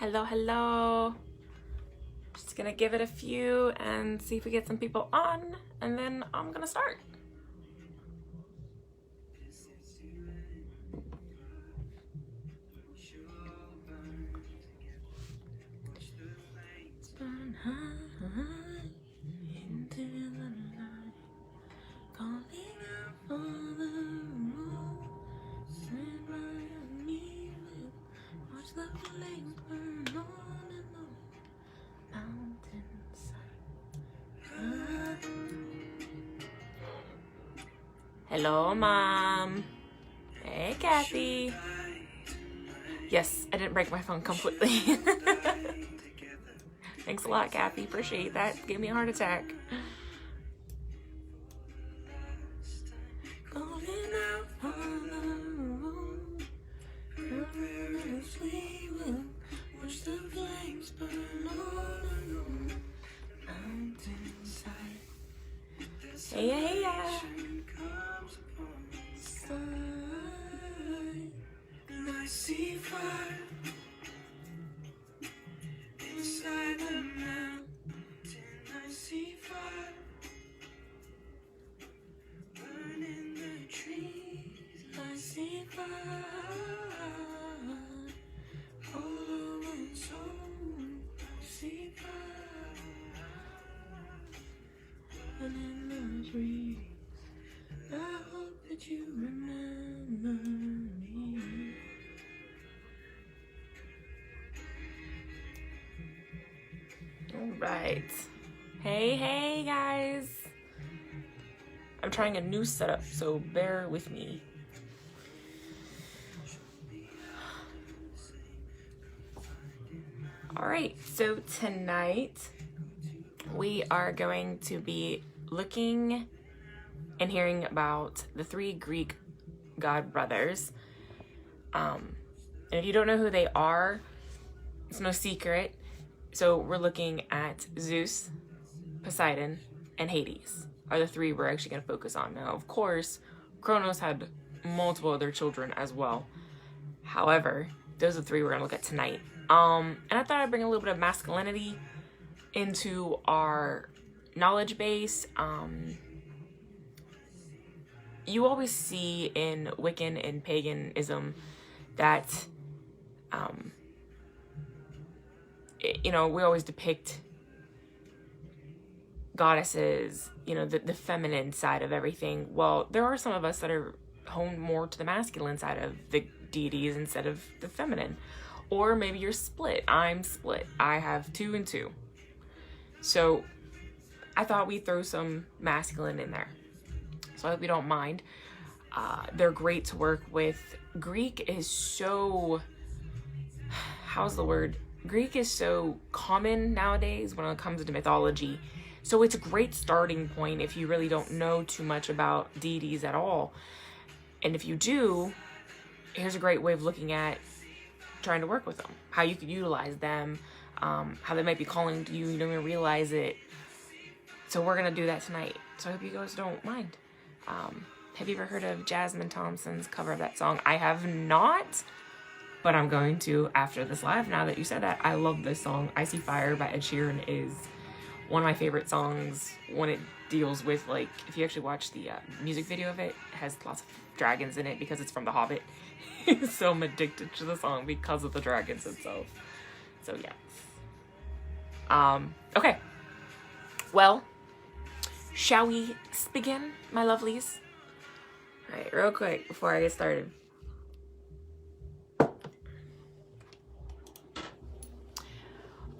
Hello, hello. Just gonna give it a few and see if we get some people on, and then I'm gonna start. Hello, Mom. Hey, Kathy. Yes, I didn't break my phone completely. Thanks a lot, Kathy. Appreciate that. Gave me a heart attack. Hey, hey, yeah. I see fire inside the mountain. I see fire burning the trees. I see fire all over my soul. I see fire burning the trees. I hope that you remember me. All right. Hey, guys. I'm trying a new setup, so bear with me. All right, so tonight we are going to be looking and hearing about the three Greek god brothers. And if you don't know who they are, it's no secret. So we're looking at Zeus, Poseidon, and Hades are the three we're actually going to focus on. Now, of course, Kronos had multiple other children as well. However, those are the three we're going to look at tonight. And I thought I'd bring a little bit of masculinity into our knowledge base. You always see in Wiccan and paganism that, we always depict goddesses, the feminine side of everything. Well, there are some of us that are honed more to the masculine side of the deities instead of the feminine. Or maybe you're split. I'm split. I have 2 and 2. So I thought we'd throw some masculine in there. So I hope you don't mind. They're great to work with. Greek is so, Greek is so common nowadays when it comes to mythology. So it's a great starting point if you really don't know too much about deities at all. And if you do, here's a great way of looking at trying to work with them, how you could utilize them, how they might be calling to you don't even realize it. So we're going to do that tonight. So I hope you guys don't mind. Have you ever heard of Jasmine Thompson's cover of that song? I have not, but I'm going to after this live. Now that you said that, I love this song. I See Fire by Ed Sheeran is one of my favorite songs when it deals with, like, if you actually watch the music video of it, it has lots of dragons in it because it's from The Hobbit. So I'm addicted to the song because of the dragons itself. So yes. Okay. Well, shall we begin, my lovelies? All right, real quick before I get started.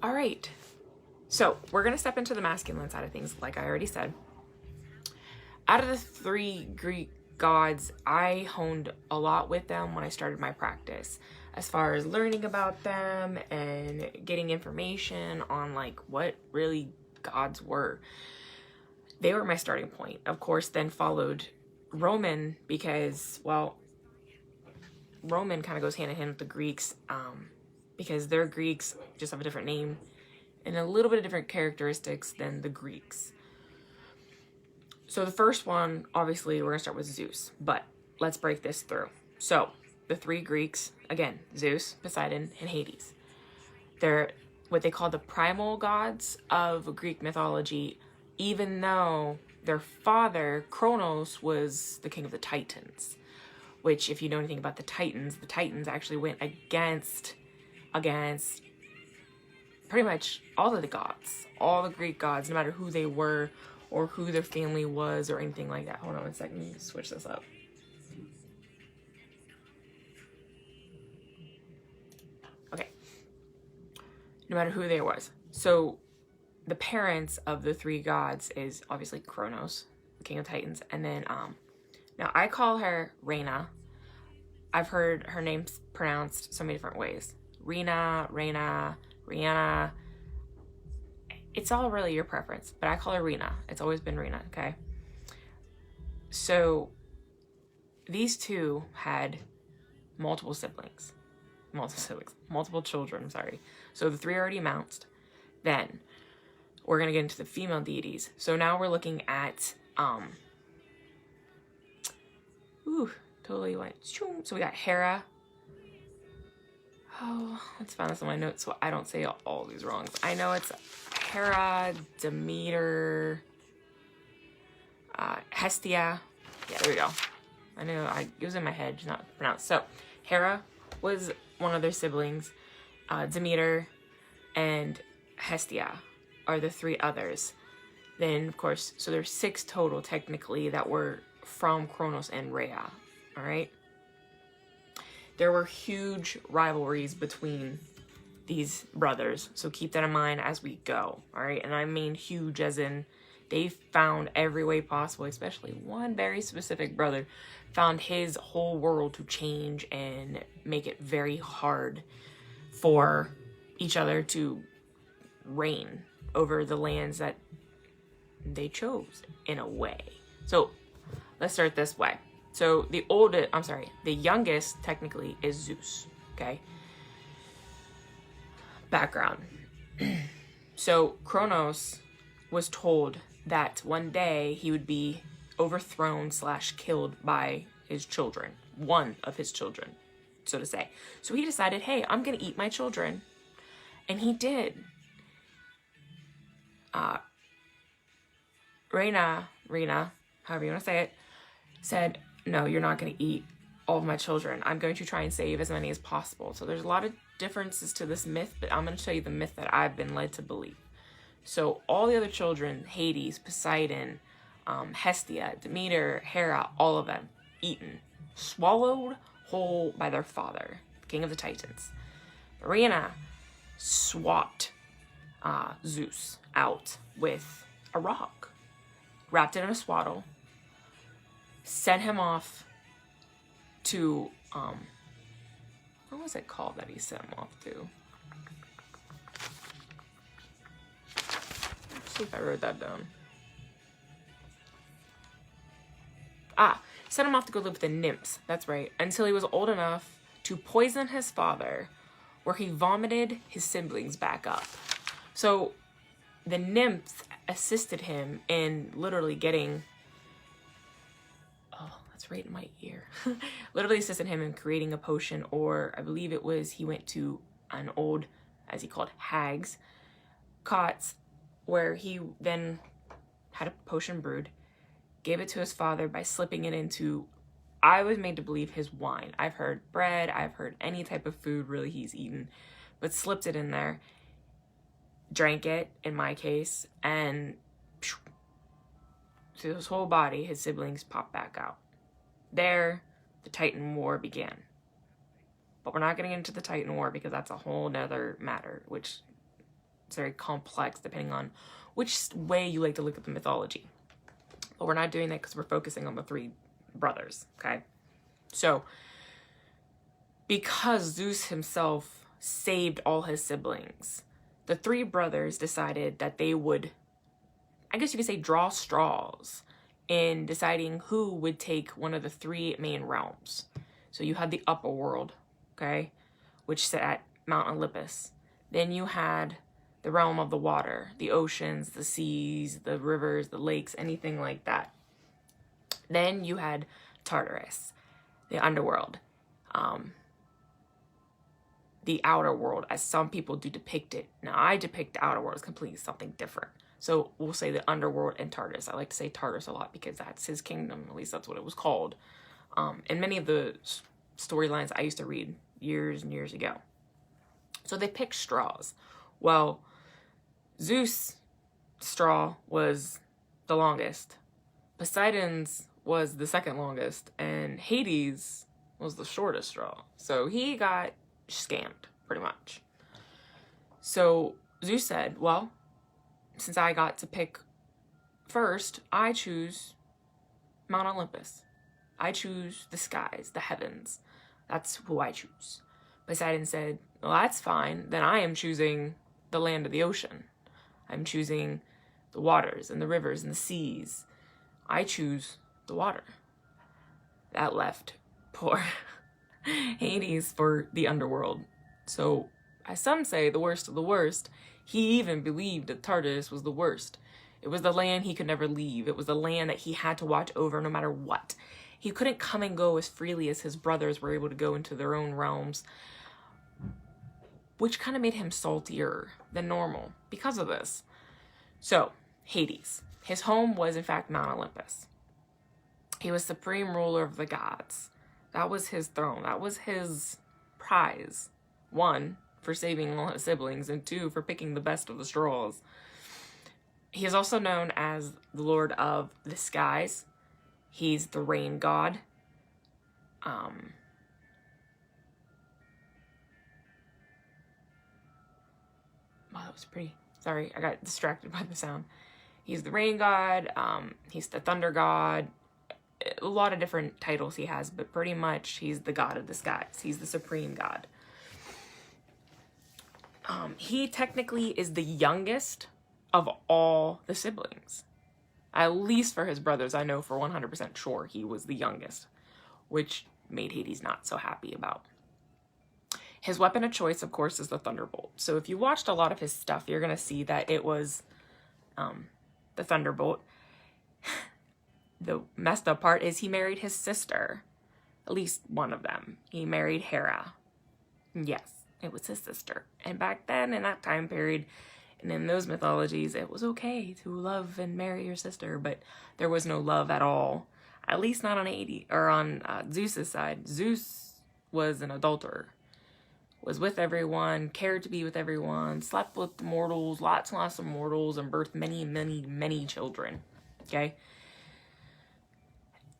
All right. So we're going to step into the masculine side of things, like I already said. Out of the 3 Greek gods, I honed a lot with them when I started my practice, as far as learning about them and getting information on like what really gods were. They were my starting point. Of course, then followed Roman because, well, Roman kind of goes hand in hand with the Greeks because their Greeks just have a different name and a little bit of different characteristics than the Greeks. So the first one, obviously, we're going to start with Zeus, but let's break this through. So the 3 Greeks, again, Zeus, Poseidon, and Hades. They're what they call the primal gods of Greek mythology, even though their father, Kronos, was the king of the Titans. Which, if you know anything about the Titans actually went against pretty much all of the gods, all the Greek gods, no matter who they were or who their family was or anything like that. Hold on one second, let me switch this up. Okay. No matter who they was. So the parents of the three gods is obviously Kronos, the king of Titans, and then now I call her Reyna. I've heard her name pronounced so many different ways. Rena, Rihanna. It's all really your preference, but I call her Rena. It's always been Rena, okay? So these two had multiple children, I'm sorry. So the three are already announced. Then we're gonna get into the female deities. So now we're looking at totally went. So we got Hera. Oh, let's find this on my notes so I don't say all these wrongs. I know it's Hera, Demeter, Hestia. Yeah, there we go. I know it was in my head, just not pronounced. So Hera was one of their siblings. Demeter and Hestia are the three others. Then, of course, so there's 6 total, technically, that were from Kronos and Rhea, all right? There were huge rivalries between these brothers, so keep that in mind as we go, all right? And I mean huge as in they found every way possible, especially one very specific brother found his whole world to change and make it very hard for each other to reign over the lands that they chose, in a way. So let's start this way. So the youngest technically is Zeus, okay? Background. So Kronos was told that one day he would be overthrown / killed by his children, one of his children, so to say. So he decided, hey, I'm gonna eat my children. And he did. Rena, however you want to say it, said, no, you're not going to eat all of my children. I'm going to try and save as many as possible. So there's a lot of differences to this myth, but I'm going to tell you the myth that I've been led to believe. So all the other children, Hades, Poseidon, Hestia, Demeter, Hera, all of them, eaten, swallowed whole by their father, king of the Titans. Rhea swapped Zeus out with a rock, wrapped it in a swaddle, sent him off to, what was it called that he sent him off to? Let's see if I wrote that down. Sent him off to go live with the nymphs, that's right, until he was old enough to poison his father, where he vomited his siblings back up. So the nymphs assisted him in literally getting, oh, that's right in my ear, literally assisted him in creating a potion, or I believe it was he went to an old, as he called, hags, cots, where he then had a potion brewed, gave it to his father by slipping it into, I was made to believe, his wine. I've heard bread, I've heard any type of food really he's eaten, but slipped it in there, drank it, in my case, and through his whole body, his siblings popped back out. There, the Titan War began. But we're not getting into the Titan War because that's a whole nother matter, which is very complex depending on which way you like to look at the mythology. But we're not doing that because we're focusing on the 3 brothers, okay? So, because Zeus himself saved all his siblings, the 3 brothers decided that they would, I guess you could say, draw straws in deciding who would take one of the 3 main realms. So you had the upper world, okay, which sat at Mount Olympus. Then you had the realm of the water, the oceans, the seas, the rivers, the lakes, anything like that. Then you had the outer world as some people do depict it. Now, I depict the outer world as completely something different. So we'll say the underworld and Tartarus. I like to say Tartarus a lot because that's his kingdom. At least that's what it was called. In many of the storylines I used to read years and years ago. So they picked straws. Well, Zeus' straw was the longest. Poseidon's was the second longest. And Hades was the shortest straw. So he got scammed, pretty much. So Zeus said, well, since I got to pick first, I choose Mount Olympus. I choose the skies, the heavens. That's who I choose. Poseidon said, well, that's fine. Then I am choosing the land of the ocean. I'm choosing the waters and the rivers and the seas. I choose the water. That left poor Hades for the underworld. So, as some say, the worst of the worst, he even believed that Tartarus was the worst. It was the land he could never leave. It was the land that he had to watch over no matter what. He couldn't come and go as freely as his brothers were able to go into their own realms, which kind of made him saltier than normal because of this. So, Hades. His home was, in fact, Mount Olympus. He was supreme ruler of the gods. That was his throne. That was his prize. 1, for saving all his siblings, and 2, for picking the best of the straws. He is also known as the Lord of the Skies. He's the rain god. Wow, that was pretty. Sorry, I got distracted by the sound. He's the rain god. He's the thunder god. A lot of different titles he has, but pretty much he's the god of the skies. He's the supreme god. He technically is the youngest of all the siblings. At least for his brothers, I know for 100% sure he was the youngest, which made Hades not so happy about. His weapon of choice, of course, is the thunderbolt. So if you watched a lot of his stuff, you're going to see that it was the thunderbolt. The messed up part is he married his sister. At least one of them. He married Hera. Yes, it was his sister. And back then, in that time period, and in those mythologies, it was okay to love and marry your sister, but there was no love at all. At least not on Zeus's side. Zeus was an adulterer. Was with everyone, cared to be with everyone, slept with the mortals, lots and lots of mortals, and birthed many, many, many children. Okay?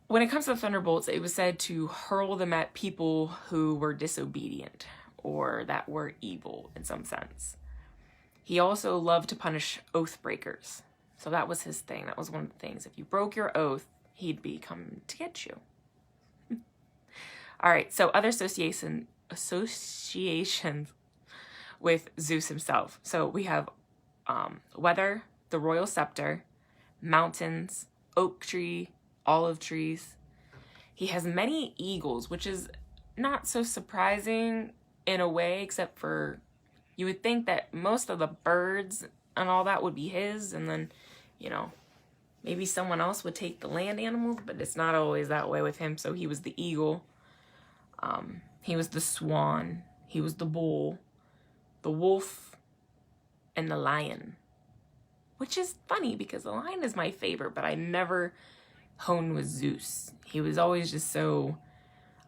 When it comes to the thunderbolts, it was said to hurl them at people who were disobedient or that were evil in some sense. He also loved to punish oath breakers. So that was his thing. That was one of the things. If you broke your oath, he'd be coming to get you. All right, so other associations with Zeus himself. So we have weather, the royal scepter, mountains, oak tree, olive trees. He has many eagles, which is not so surprising in a way, except for you would think that most of the birds and all that would be his, and then, you know, maybe someone else would take the land animals, but it's not always that way with him. So he was the eagle. He was the swan. He was the bull, the wolf, and the lion. Which is funny because the lion is my favorite, but I never honed with Zeus. He was always just so,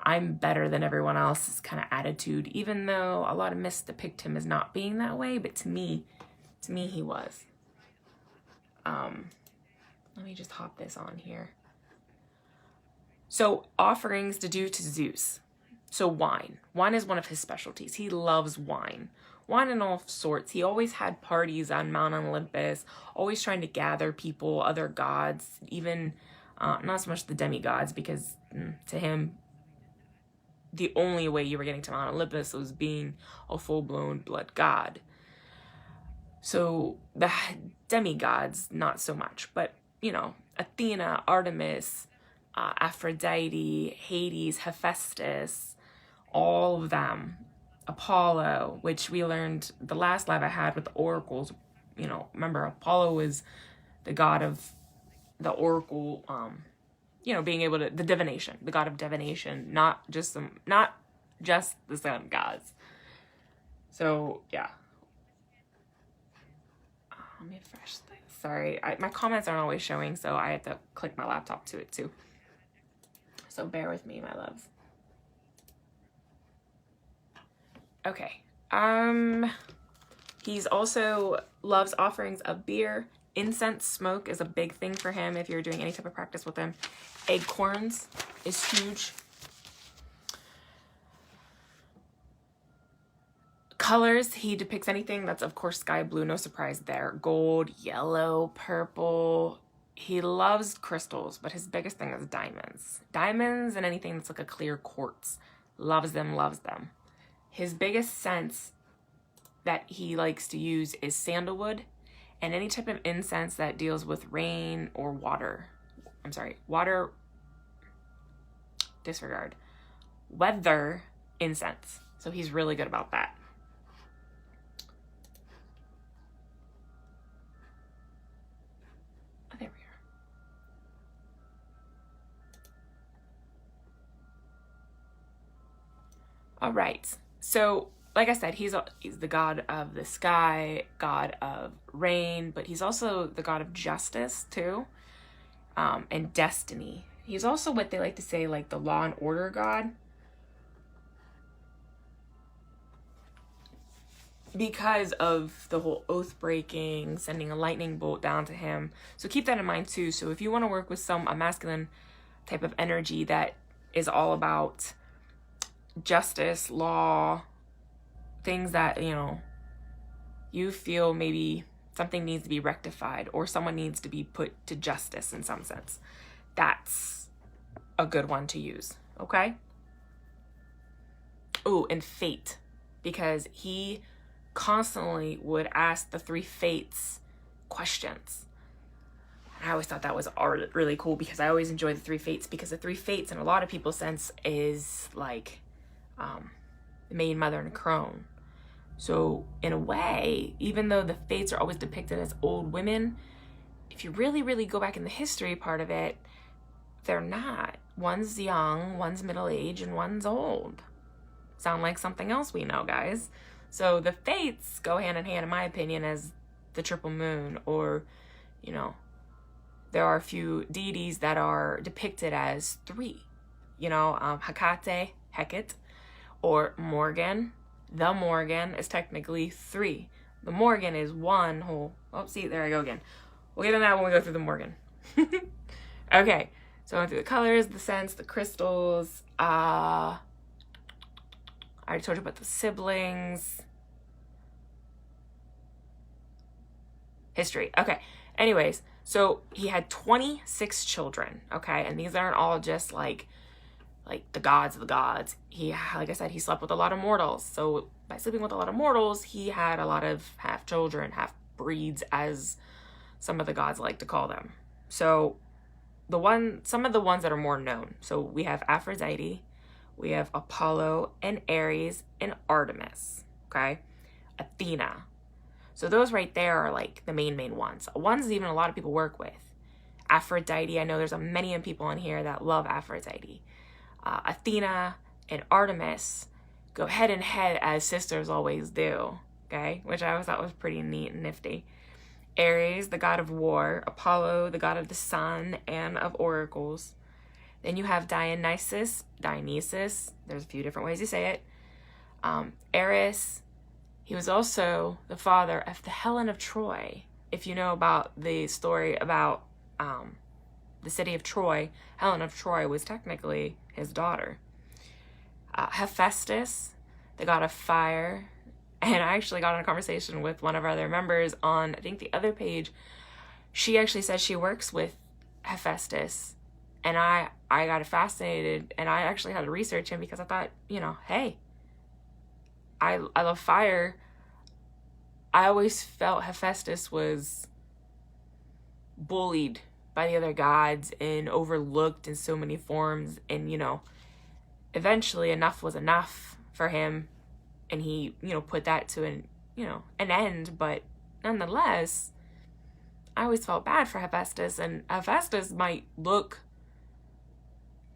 I'm better than everyone else's kind of attitude, even though a lot of myths depict him as not being that way, but to me he was. Let me just hop this on here. So offerings to do to Zeus. So wine. Wine is one of his specialties. He loves wine. Wine in all sorts. He always had parties on Mount Olympus, always trying to gather people, other gods, even not so much the demigods, because to him, the only way you were getting to Mount Olympus was being a full-blown blood god. So the demigods, not so much, but, you know, Athena, Artemis, Aphrodite, Hades, Hephaestus, all of them, Apollo, which we learned the last live I had with the oracles. You know, remember Apollo is the god of the oracle, you know, being able to, the divination, the god of divination, not just the sun gods. So yeah. Let me refresh this. Sorry, my comments aren't always showing, so I have to click my laptop to it too. So bear with me, my loves. Okay. He's also loves offerings of beer. Incense smoke is a big thing for him if you're doing any type of practice with him. Acorns is huge. Colors, he depicts anything that's, of course, sky blue, no surprise there. Gold, yellow, purple. He loves crystals, but his biggest thing is diamonds. Diamonds and anything that's like a clear quartz. Loves them, loves them. His biggest sense that he likes to use is sandalwood and any type of incense that deals with rain or water. I'm sorry, water, disregard. Weather incense. So he's really good about that. Oh, there we are. All right. So, like I said, he's the god of the sky, god of rain, but he's also the god of justice too, and destiny. He's also what they like to say, like the law and order god, because of the whole oath breaking, sending a lightning bolt down to him. So keep that in mind too. So if you want to work with a masculine type of energy that is all about justice, law, things that, you know, you feel maybe something needs to be rectified or someone needs to be put to justice in some sense, that's a good one to use, okay? Oh, and fate, because he constantly would ask the three fates questions. I always thought that was really cool because I always enjoy the three fates, because the three fates in a lot of people's sense is like the maid, mother, and crone. So in a way, even though the fates are always depicted as old women, if you really, really go back in the history part of it, they're not. One's young, one's middle-aged, and one's old. Sound like something else we know, guys. So the fates go hand in hand, in my opinion, as the triple moon, or, you know, there are a few deities that are depicted as three. You know, Hecate, or Morgan. The Morgan is technically three. The Morgan is one whole... Oh, see, there I go again. We'll get into that when we go through the Morgan. Okay, so I went through the colors, the scents, the crystals. I already told you about the siblings. History. Okay, anyways, so he had 26 children, okay? And these aren't all just like the gods of the gods. He, like I said, he slept with a lot of mortals. So by sleeping with a lot of mortals, he had a lot of half children, half breeds, as some of the gods like to call them. So some of the ones that are more known. So we have Aphrodite, we have Apollo and Ares and Artemis, okay? Athena. So those right there are like the main ones. Ones even a lot of people work with. Aphrodite, I know there's many people in here that love Aphrodite. Athena and Artemis go head and head as sisters always do, okay? Which I always thought was pretty neat and nifty. Ares, the god of war. Apollo, the god of the sun and of oracles. Then you have Dionysus, there's a few different ways you say it. Eris, he was also the father of the Helen of Troy. If you know about the story about the city of Troy, Helen of Troy was technically his daughter. Hephaestus, the god of fire. And I actually got in a conversation with one of our other members on, I think, the other page. She actually says she works with Hephaestus. And I got fascinated, and I actually had to research him because I thought, you know, hey, I love fire. I always felt Hephaestus was bullied by the other gods and overlooked in so many forms. And, you know, eventually enough was enough for him. And he, you know, put that to an end. But nonetheless, I always felt bad for Hephaestus. And Hephaestus might look,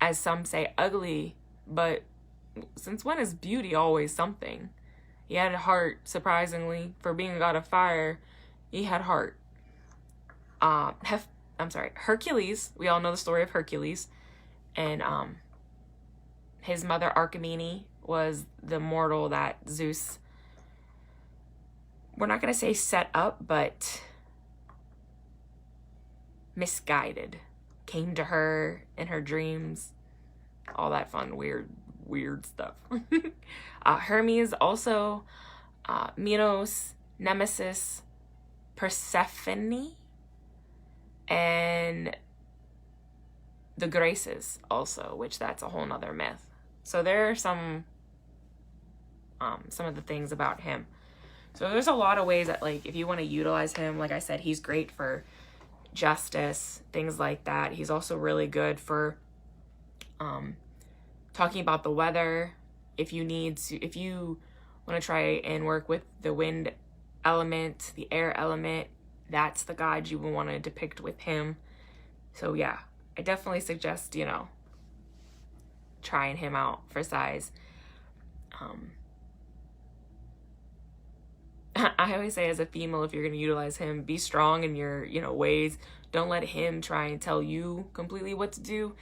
as some say, ugly. But since when is beauty always something? He had heart, surprisingly. For being a god of fire, he had heart. Hercules. We all know the story of Hercules. And his mother Archimene was the mortal that Zeus, we're not going to say set up, but misguided. Came to her in her dreams. All that fun, weird stuff. Hermes also, Minos, Nemesis, Persephone, and the Graces also, which that's a whole nother myth. So there are some of the things about him. So there's a lot of ways that, like, if you want to utilize him, like I said, he's great for justice, things like that. He's also really good for talking about the weather. If you want to try and work with the wind element, the air element, that's the god you would want to depict with him. So yeah, I definitely suggest, trying him out for size. I always say, as a female, if you're going to utilize him, be strong in your, ways. Don't let him try and tell you completely what to do.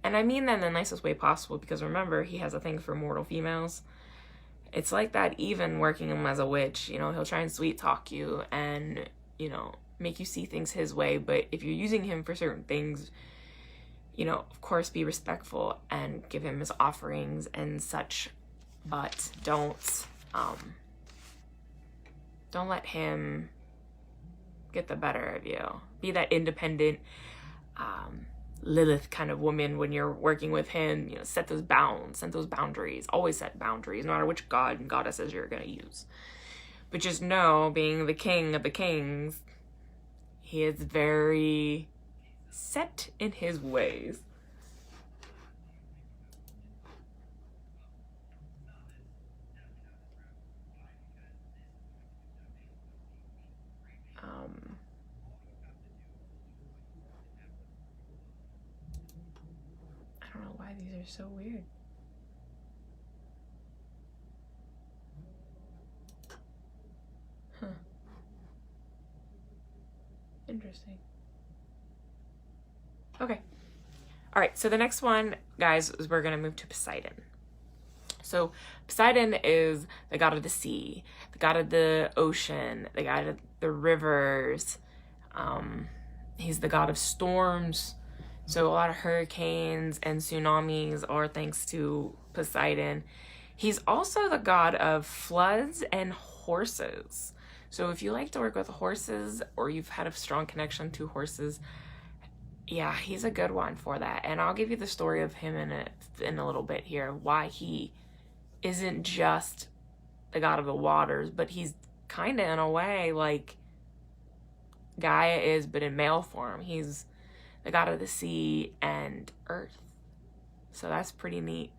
And I mean that in the nicest way possible, because remember, he has a thing for mortal females. It's like that even working him as a witch. He'll try and sweet talk you and, make you see things his way. But if you're using him for certain things, of course, be respectful and give him his offerings and such. But don't let him get the better of you. Be that independent Lilith kind of woman when you're working with him. Set those bounds, set those boundaries. Always set boundaries, no matter which god and goddesses you're going to use. But just know, being the king of the kings, he is very set in his ways. I don't know why these are so weird. Huh. Interesting. Okay. All right, so the next one, guys, is we're going to move to Poseidon. So Poseidon is the god of the sea, the god of the ocean, the god of the rivers. He's the god of storms. So a lot of hurricanes and tsunamis are thanks to Poseidon. He's also the god of floods and horses. So if you like to work with horses, or you've had a strong connection to horses, yeah, he's a good one for that. And I'll give you the story of him in a little bit here, why he isn't just the god of the waters, but he's kind of, in a way, like Gaia is, but in male form. He's the god of the sea and earth. So that's pretty neat.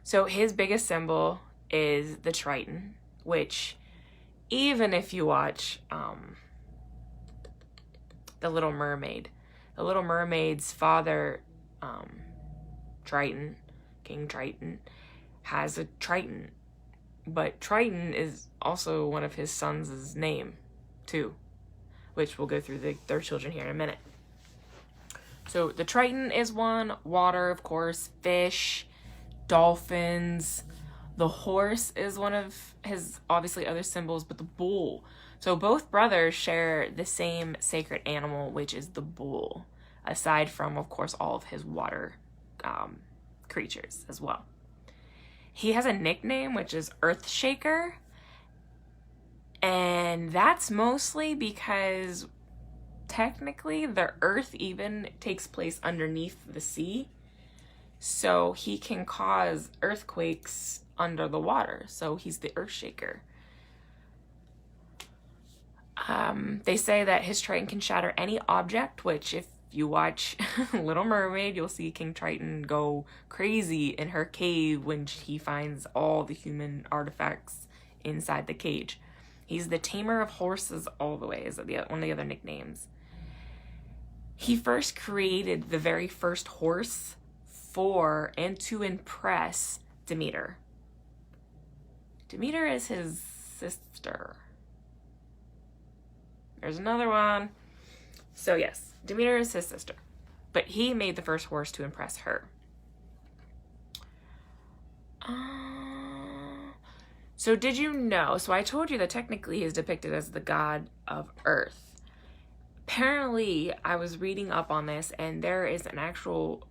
So his biggest symbol is the Triton, which, even if you watch The Little Mermaid, the Little Mermaid's father, Triton, King Triton, has a Triton. But Triton is also one of his sons' name, too, which we'll go through their children here in a minute. So the Triton is one, water, of course, fish, dolphins. The horse is one of his, obviously, other symbols, but the bull. So both brothers share the same sacred animal, which is the bull, aside from, of course, all of his water creatures as well. He has a nickname, which is Earthshaker, and that's mostly because technically the earth even takes place underneath the sea, so he can cause earthquakes under the water. So he's the Earthshaker. They say that his Triton can shatter any object, which, if you watch Little Mermaid, you'll see King Triton go crazy in her cave when he finds all the human artifacts inside the cage. He's the tamer of horses all the way, is one of the other nicknames. He first created the very first horse for and to impress Demeter. Demeter is his sister. There's another one. So yes, Demeter is his sister. But he made the first horse to impress her. So did you know? So I told you that technically he is depicted as the god of earth. Apparently, I was reading up on this, and there is an actual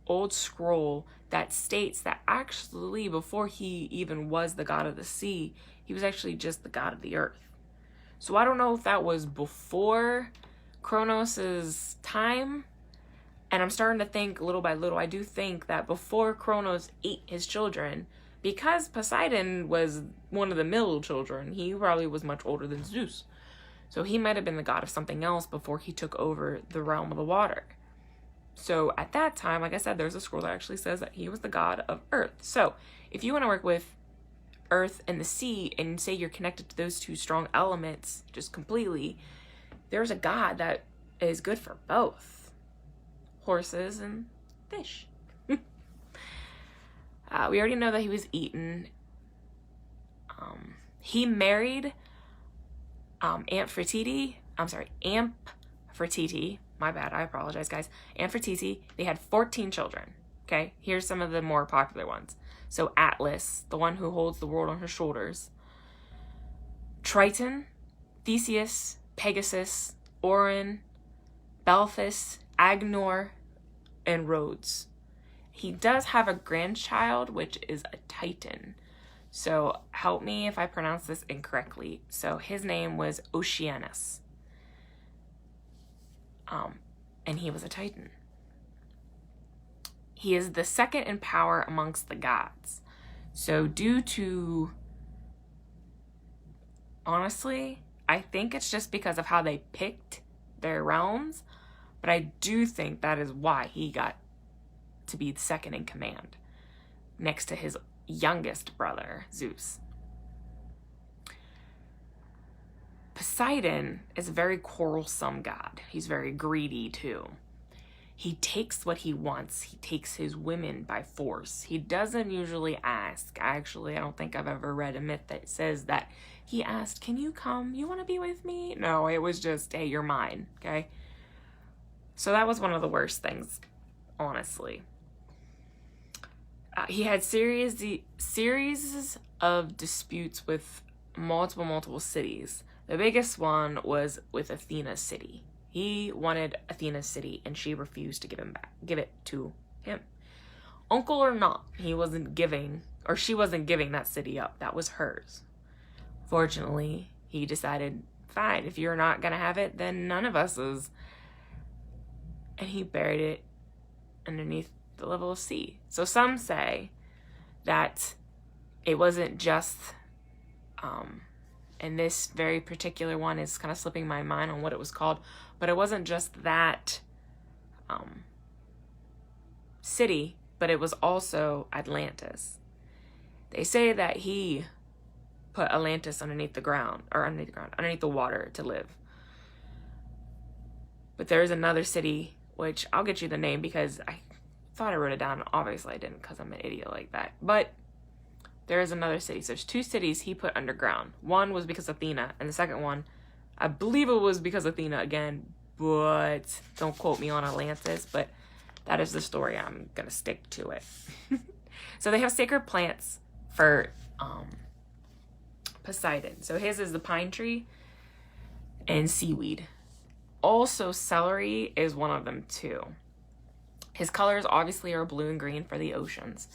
old scroll that states that actually before he even was the god of the sea, he was actually just the god of the earth. So I don't know if that was before Kronos' time. And I'm starting to think little by little, I do think that before Kronos ate his children, because Poseidon was one of the middle children, he probably was much older than Zeus. So he might have been the god of something else before he took over the realm of the water. So at that time, like I said, there's a scroll that actually says that he was the god of earth. So if you want to work with earth and the sea and say you're connected to those two strong elements just completely, there's a god that is good for both horses and fish. We already know that he was eaten. He married Amphitrite. My bad, I apologize, guys. Amphitrite. They had 14 children. Okay, here's some of the more popular ones. So Atlas, the one who holds the world on his shoulders. Triton, Theseus, Pegasus, Orion, Balthus, Agnor, and Rhodes. He does have a grandchild, which is a Titan. So help me if I pronounce this incorrectly. So his name was Oceanus. And he was a Titan. He is the second in power amongst the gods. So due to, honestly, I think it's just because of how they picked their realms, but I do think that is why he got to be second in command, next to his youngest brother, Zeus. Poseidon is a very quarrelsome god. He's very greedy too. He takes what he wants. He takes his women by force. He doesn't usually ask. Actually, I don't think I've ever read a myth that says that he asked, can you come? You want to be with me? No, it was just, hey, you're mine, okay? So that was one of the worst things, honestly. He had series of disputes with multiple cities. The biggest one was with Athena's city. He wanted Athena's city, and she refused to give it to him. Uncle or not, she wasn't giving that city up. That was hers. Fortunately, he decided, fine, if you're not gonna have it, then none of us is. And he buried it underneath the level of sea. So some say that it wasn't just, and this very particular one is kind of slipping my mind on what it was called, but it wasn't just that city, but it was also Atlantis. They say that he put Atlantis underneath the water to live. But there is another city, which I'll get you the name because I thought I wrote it down. Obviously I didn't because I'm an idiot like that. But there is another city. So there's two cities he put underground. One was because of Athena, and the second one, I believe it was because of Athena again, but don't quote me on Atlantis, but that is the story. I'm going to stick to it. So they have sacred plants for Poseidon. So his is the pine tree and seaweed. Also, celery is one of them too. His colors obviously are blue and green for the oceans.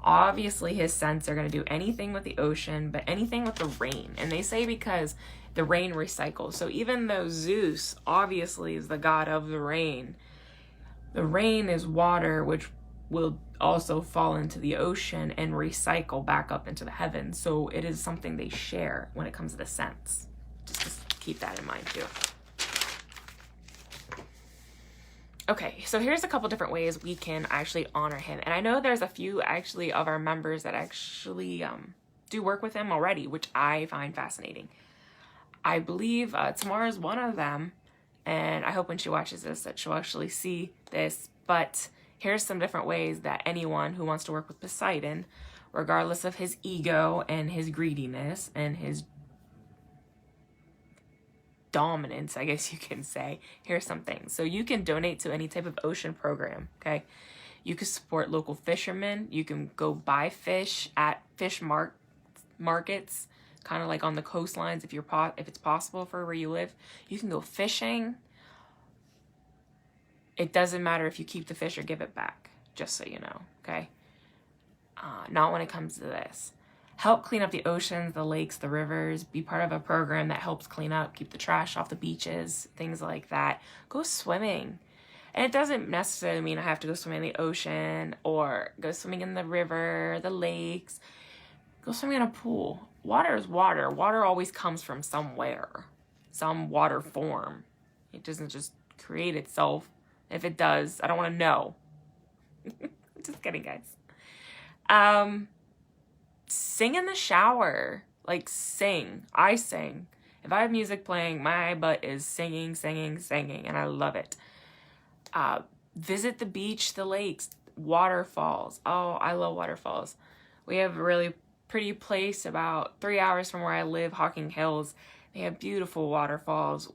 Obviously, his scents are going to do anything with the ocean, but anything with the rain. And they say because the rain recycles. So even though Zeus obviously is the god of the rain is water, which will also fall into the ocean and recycle back up into the heavens. So it is something they share when it comes to the scents. Just keep that in mind too. Okay, so here's a couple different ways we can actually honor him. And I know there's a few actually of our members that actually do work with him already, which I find fascinating. I believe Tamara's one of them, and I hope when she watches this that she'll actually see this. But here's some different ways that anyone who wants to work with Poseidon regardless of his ego and his greediness and his dominance, I guess you can say. Here's some things. So you can donate to any type of ocean program, okay? You can support local fishermen. You can go buy fish at markets, kind of like on the coastlines if it's possible for where you live. You can go fishing. It doesn't matter if you keep the fish or give it back, just so you know, okay? Not when it comes to this. Help clean up the oceans, the lakes, the rivers. Be part of a program that helps clean up, keep the trash off the beaches, things like that. Go swimming. And it doesn't necessarily mean I have to go swimming in the ocean or go swimming in the river, the lakes. Go swimming in a pool. Water is water. Water always comes from somewhere, some water form. It doesn't just create itself. If it does, I don't want to know. Just kidding, guys. Sing in the shower. Like, sing. I sing. If I have music playing, my butt is singing, and I love it. Visit the beach, the lakes, waterfalls. Oh, I love waterfalls. We have a really pretty place about 3 hours from where I live, Hocking Hills. They have beautiful waterfalls.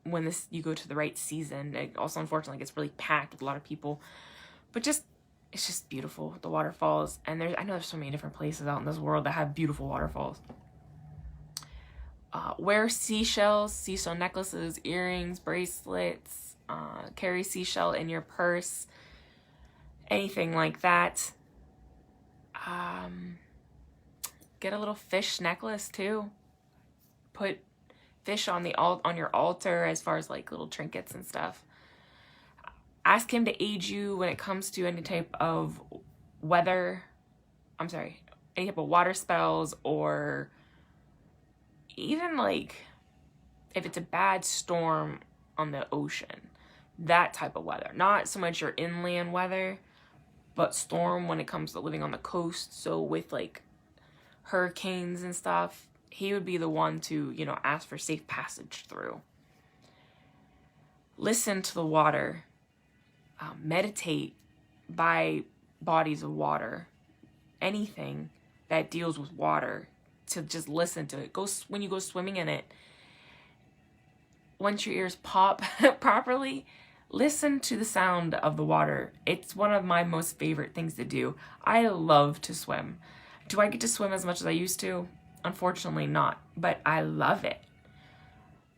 When you go to the right season. It also, unfortunately, gets really packed with a lot of people. But it's just beautiful, the waterfalls. And I know there's so many different places out in this world that have beautiful waterfalls. Wear seashell necklaces, earrings, bracelets. Carry seashell in your purse. Anything like that. Get a little fish necklace too. Put fish on your altar as far as like little trinkets and stuff. Ask him to aid you when it comes to any type of any type of water spells, or even like if it's a bad storm on the ocean, that type of weather. Not so much your inland weather, but storm when it comes to living on the coast. So with like hurricanes and stuff, he would be the one to, ask for safe passage through. Listen to the water. Meditate by bodies of water. Anything that deals with water, to just listen to it. When you go swimming in it, once your ears pop properly, listen to the sound of the water. It's one of my most favorite things to do. I love to swim. Do I get to swim as much as I used to? Unfortunately not, but I love it.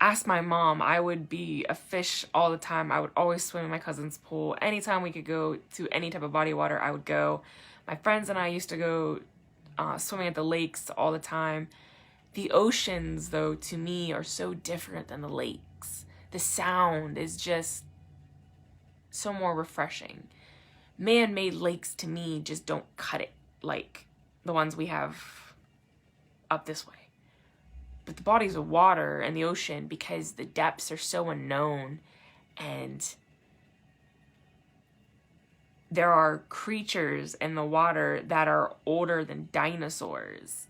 Ask my mom. I would be a fish all the time. I would always swim in my cousin's pool. Anytime we could go to any type of body of water, I would go. My friends and I used to go swimming at the lakes all the time. The oceans, though, to me are so different than the lakes. The sound is just so more refreshing. Man-made lakes, to me, just don't cut it like the ones we have up this way. But the bodies of water and the ocean, because the depths are so unknown, and there are creatures in the water that are older than dinosaurs.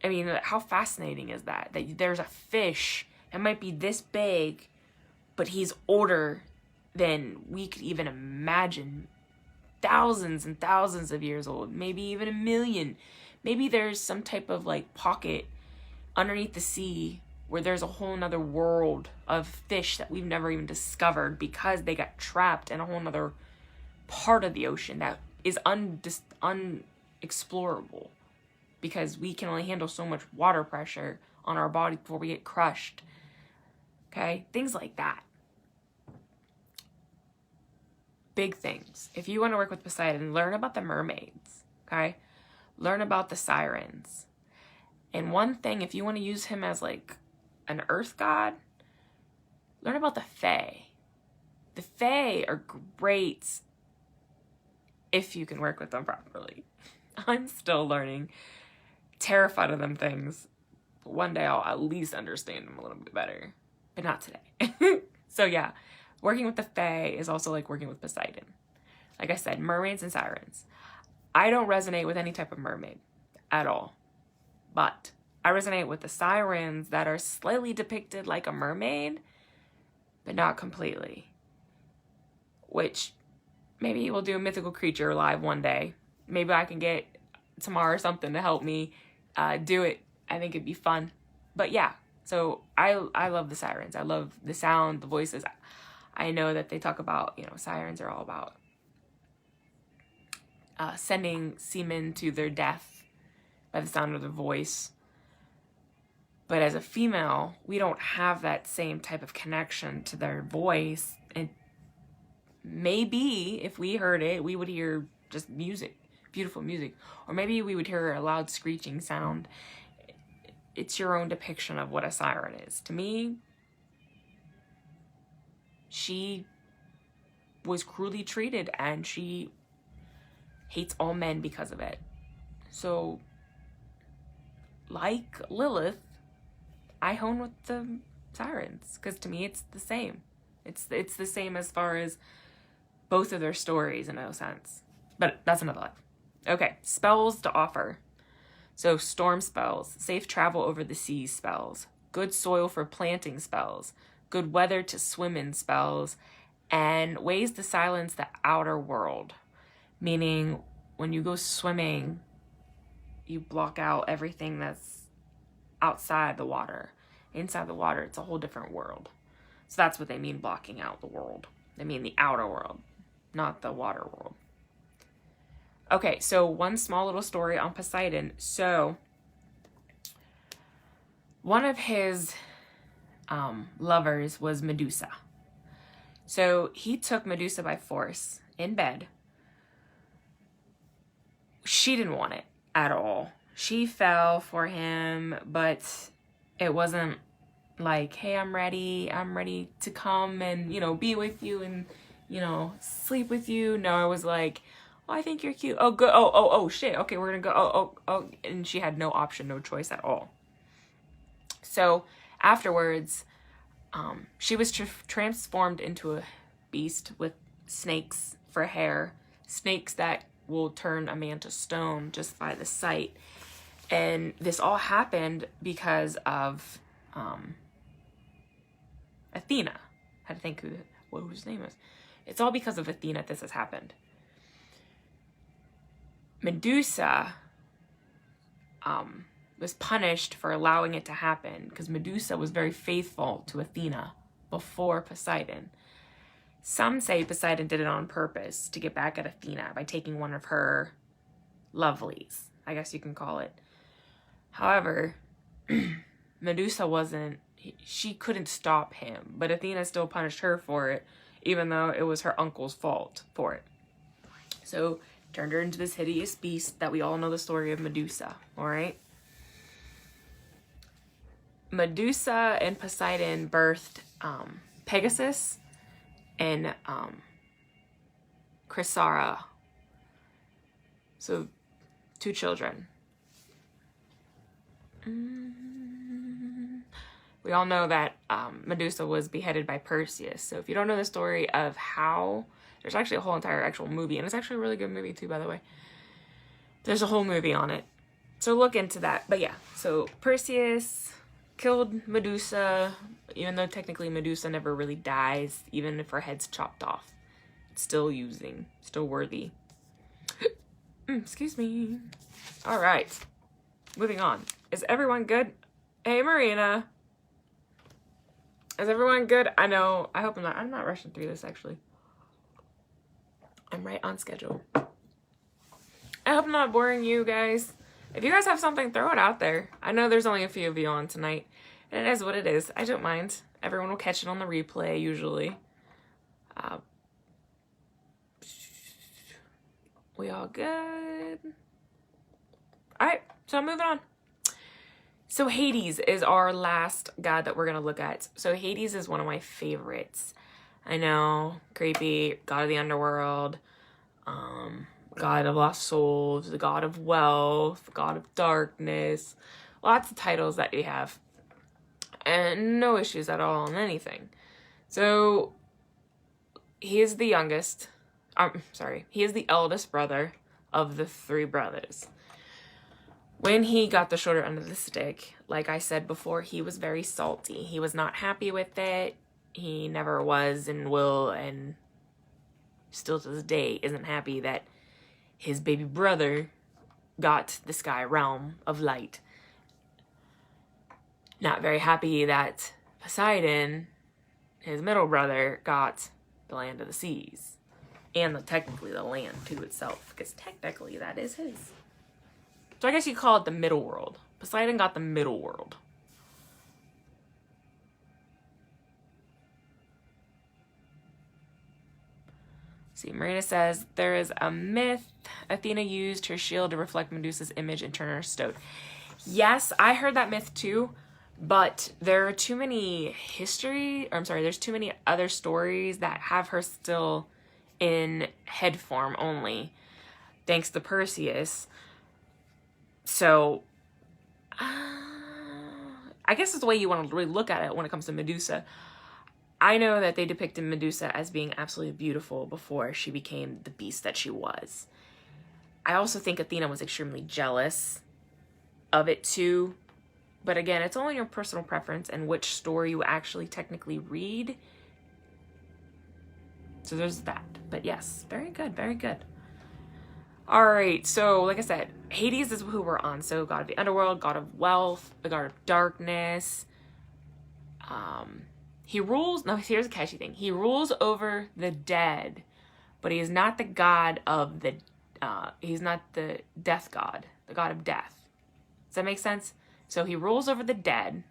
I mean, how fascinating is that? That there's a fish that might be this big, but he's older than we could even imagine. Thousands and thousands of years old, maybe even 1 million. Maybe there's some type of like pocket underneath the sea where there's a whole nother world of fish that we've never even discovered because they got trapped in a whole nother part of the ocean that is unexplorable, because we can only handle so much water pressure on our body before we get crushed. Okay? Things like that. Big things. If you want to work with Poseidon, learn about the mermaids. Okay? Learn about the sirens. And one thing, if you want to use him as like an earth god, learn about the Fae. The Fae are great if you can work with them properly. I'm still learning. Terrified of them things. But one day I'll at least understand them a little bit better. But not today. So yeah, working with the Fae is also like working with Poseidon. Like I said, mermaids and sirens. I don't resonate with any type of mermaid at all. But I resonate with the sirens that are slightly depicted like a mermaid, but not completely. Which maybe we'll do a mythical creature live one day. Maybe I can get tomorrow or something to help me do it. I think it'd be fun. But yeah, so I love the sirens. I love the sound, the voices. I know that they talk about, you know, sirens are all about sending seamen to their death by the sound of their voice. But as a female, we don't have that same type of connection to their voice. And maybe if we heard it, we would hear just music, beautiful music. Or maybe we would hear a loud screeching sound. It's your own depiction of what a siren is. To me, she was cruelly treated and she hates all men because of it. So, like Lilith, I hone with the sirens because to me it's the same. It's the same as far as both of their stories in a sense. But that's another life. Okay, spells to offer. So storm spells, safe travel over the seas spells, good soil for planting spells, good weather to swim in spells, and ways to silence the outer world. Meaning when you go swimming, you block out everything that's outside the water. Inside the water, it's a whole different world. So that's what they mean blocking out the world. They mean the outer world, not the water world. Okay, so one small little story on Poseidon. So one of his lovers was Medusa. So he took Medusa by force in bed. She didn't want it at all. She fell for him, but it wasn't like, hey, I'm ready to come and, you know, be with you and, you know, sleep with you. No, it was like, oh, I think you're cute. Oh, good. Oh, shit. Okay, we're gonna go. Oh. And she had no option, no choice at all. So afterwards, she was transformed into a beast with snakes for hair. Snakes that will turn a man to stone just by the sight. And this all happened because of Athena. I had to think whose name is. It's all because of Athena this has happened. Medusa was punished for allowing it to happen because Medusa was very faithful to Athena before Poseidon. Some say Poseidon did it on purpose to get back at Athena by taking one of her lovelies, I guess you can call it. However, Medusa she couldn't stop him, but Athena still punished her for it, even though it was her uncle's fault for it. So, turned her into this hideous beast that we all know the story of Medusa, alright? Medusa and Poseidon birthed Pegasus and Chrysara. So, 2 children. We all know that Medusa was beheaded by Perseus. So if you don't know the story of how, there's actually a whole entire actual movie, and it's actually a really good movie too, by the way. There's a whole movie on it. So look into that. But yeah, so Perseus killed Medusa, even though technically Medusa never really dies, even if her head's chopped off. It's still worthy. Excuse me. All right, moving on. Is everyone good? Hey, Marina. Is everyone good? I know. I hope I'm not rushing through this, actually. I'm right on schedule. I hope I'm not boring you guys. If you guys have something, throw it out there. I know there's only a few of you on tonight. And it is what it is. I don't mind. Everyone will catch it on the replay, usually. We all good? Alright, so moving on. So Hades is our last god that we're going to look at. So Hades is one of my favorites. I know, creepy, god of the underworld, god of lost souls, the god of wealth, god of darkness. Lots of titles that we have. And no issues at all on anything. So he is the youngest. He is the eldest brother of the 3 brothers. When he got the shorter end of the stick, like I said before, he was very salty. He was not happy with it. He never was and will, and still to this day isn't happy that his baby brother got the sky realm of light. Not very happy that Poseidon, his middle brother, got the land of the seas. And technically the land to itself, because technically that is his. So I guess you call it the middle world. Poseidon got the middle world. See, Marina says, there is a myth. Athena used her shield to reflect Medusa's image and turn her stone. Yes, I heard that myth too, but there are too many there's too many other stories that have her still in head form only, thanks to Perseus. So, I guess it's the way you want to really look at it when it comes to Medusa. I know that they depicted Medusa as being absolutely beautiful before she became the beast that she was. I also think Athena was extremely jealous of it too. But again, it's only your personal preference and which story you actually technically read. So there's that. But yes, very good, very good. All right, so like I said, Hades is who we're on. So god of the underworld, god of wealth, the god of darkness. He rules, no, here's a catchy thing. He rules over the dead, but he is not the god of the, he's not the death god, the god of death. Does that make sense? So he rules over the dead.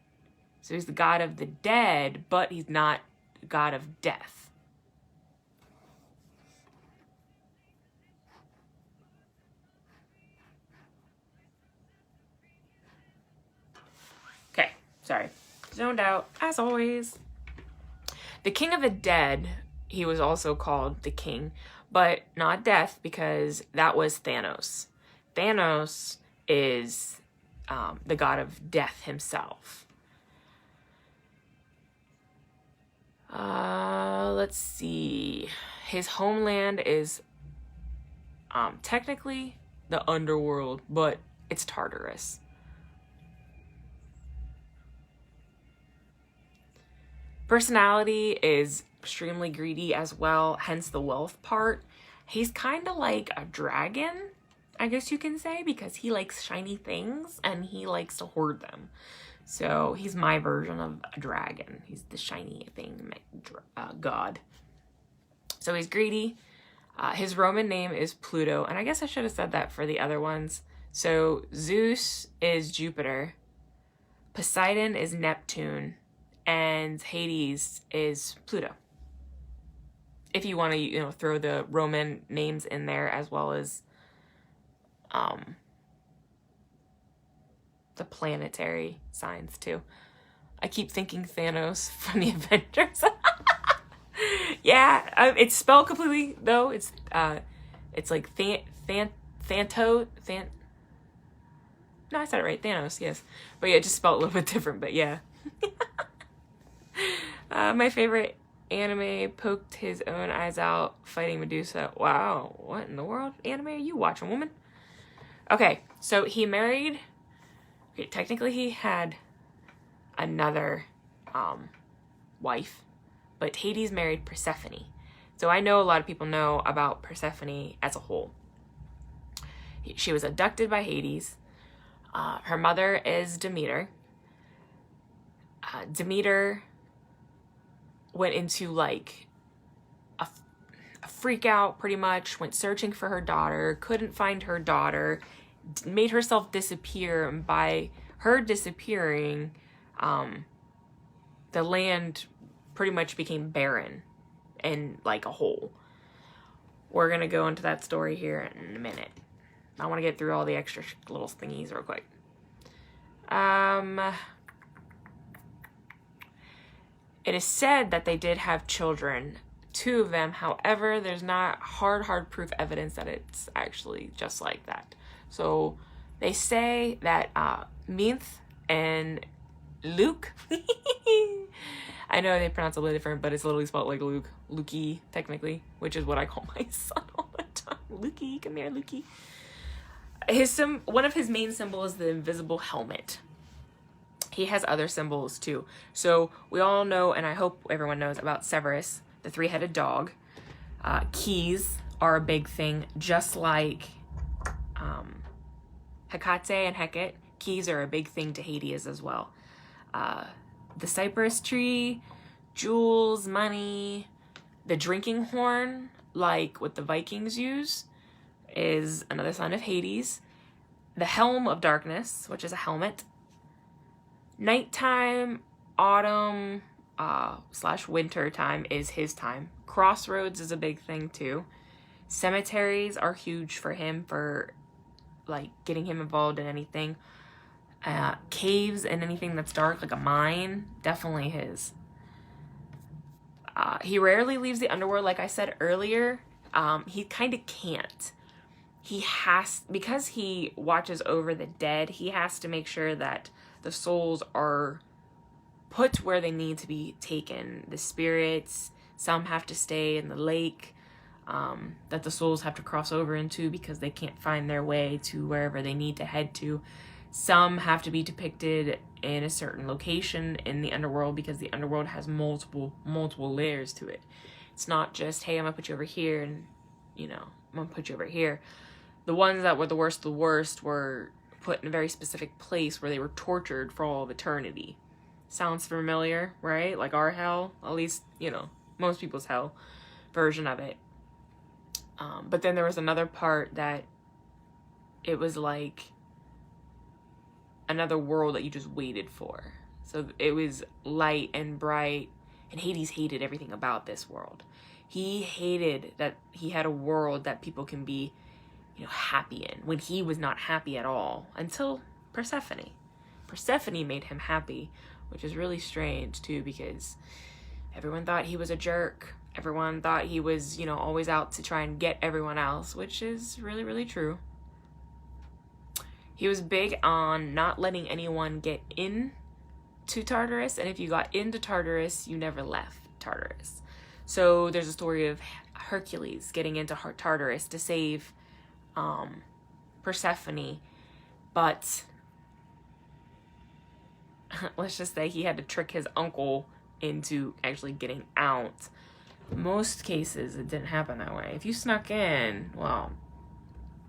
So he's the god of the dead, but he's not the god of death. Okay, sorry. Zoned out, as always. The king of the dead, he was also called the king, but not death, because that was Thanos. Thanos is the god of death himself. Let's see. His homeland is technically the underworld, but it's Tartarus. Personality is extremely greedy as well, hence the wealth part. He's kind of like a dragon, I guess you can say, because he likes shiny things and he likes to hoard them. So he's my version of a dragon. He's the shiny thing god. So he's greedy. His Roman name is Pluto, and I guess I should have said that for the other ones. So Zeus is Jupiter, Poseidon is Neptune, and Hades is Pluto. If you want to, throw the Roman names in there as well as the planetary signs too. I keep thinking Thanos from the Avengers. Yeah, it's spelled completely though. It's like Thanto. No, I said it right. Thanos, yes. But yeah, just spelled a little bit different. But yeah. My favorite anime poked his own eyes out fighting Medusa. Wow, what in the world anime are you watching, woman? Okay, so he married. Okay, technically he had another wife, but Hades married Persephone. So I know a lot of people know about Persephone as a whole. She was abducted by Hades. Her mother is Demeter. Demeter went into like a freak out pretty much, went searching for her daughter, couldn't find her daughter, made herself disappear, and by her disappearing, the land pretty much became barren and like a hole. We're gonna go into that story here in a minute. I want to get through all the extra little thingies real quick. It is said that they did have children, 2 of them. However, there's not hard proof evidence that it's actually just like that. So they say that Minth and Luke, I know they pronounce it a little different, but it's literally spelled like Luke, Lukey, technically, which is what I call my son all the time. Lukey, come here, Lukey. One of his main symbols is the invisible helmet. He has other symbols too. So we all know, and I hope everyone knows about Cerberus, the 3-headed dog. Keys are a big thing, just like Hecate and Hecate. Keys are a big thing to Hades as well. The cypress tree, jewels, money, the drinking horn, like what the Vikings use, is another sign of Hades. The helm of darkness, which is a helmet. Nighttime, autumn, / winter time is his time. Crossroads is a big thing too. Cemeteries are huge for him, for like getting him involved in anything. Caves and anything that's dark, like a mine, definitely his. He rarely leaves the underworld, like I said earlier. He kind of can't. He has, because he watches over the dead, he has to make sure that the souls are put where they need to be taken. The spirits, some have to stay in the lake that the souls have to cross over into because they can't find their way to wherever they need to head to. Some have to be depicted in a certain location in the underworld because the underworld has multiple layers to it. It's not just, hey, I'm gonna put you over here and, I'm gonna put you over here. The ones that were the worst of the worst were put in a very specific place where they were tortured for all of eternity. Sounds familiar, right? Like our hell, at least, most people's hell version of it. But then there was another part that it was like another world that you just waited for. So it was light and bright, and Hades hated everything about this world. He hated that he had a world that people can be, happy in, when he was not happy at all, until Persephone. Persephone made him happy, which is really strange too, because everyone thought he was a jerk. Everyone thought he was, always out to try and get everyone else, which is really, really true. He was big on not letting anyone get in to Tartarus, and if you got into Tartarus, you never left Tartarus. So there's a story of Hercules getting into Tartarus to save Persephone, but let's just say he had to trick his uncle into actually getting out. Most cases, it didn't happen that way. If you snuck in, well,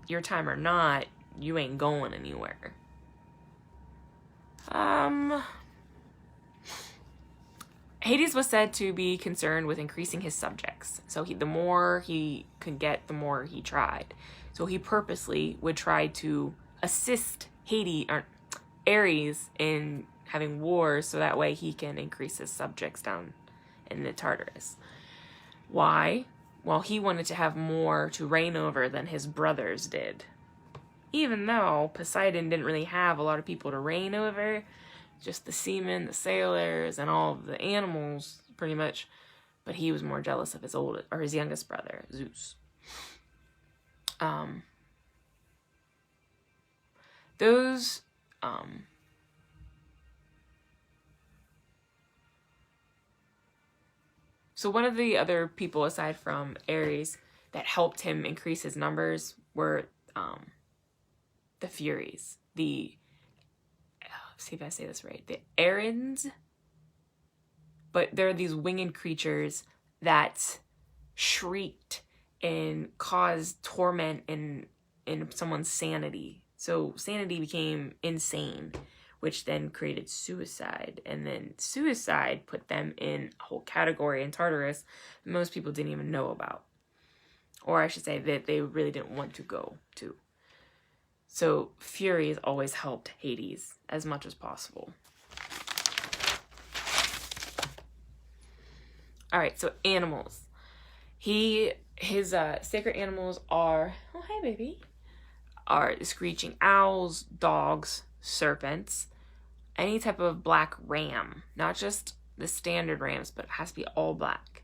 your time or not, you ain't going anywhere. Hades was said to be concerned with increasing his subjects. So the more he could get, the more he tried. So he purposely would try to assist Ares in having wars, so that way he can increase his subjects down in the Tartarus. Why? Well, he wanted to have more to reign over than his brothers did. Even though Poseidon didn't really have a lot of people to reign over, just the seamen, the sailors, and all of the animals, pretty much. But he was more jealous of his youngest brother, Zeus. So one of the other people aside from Ares that helped him increase his numbers were the Furies. See if I say this right. The Arends. But they're these winged creatures that shrieked and caused torment in someone's sanity. So sanity became insane, which then created suicide. And then suicide put them in a whole category in Tartarus that most people didn't even know about. Or I should say that they really didn't want to go to. So Furies always helped Hades as much as possible. All right, so animals. His sacred animals are, oh, hi, baby, are screeching owls, dogs, serpents, any type of black ram, not just the standard rams, but it has to be all black.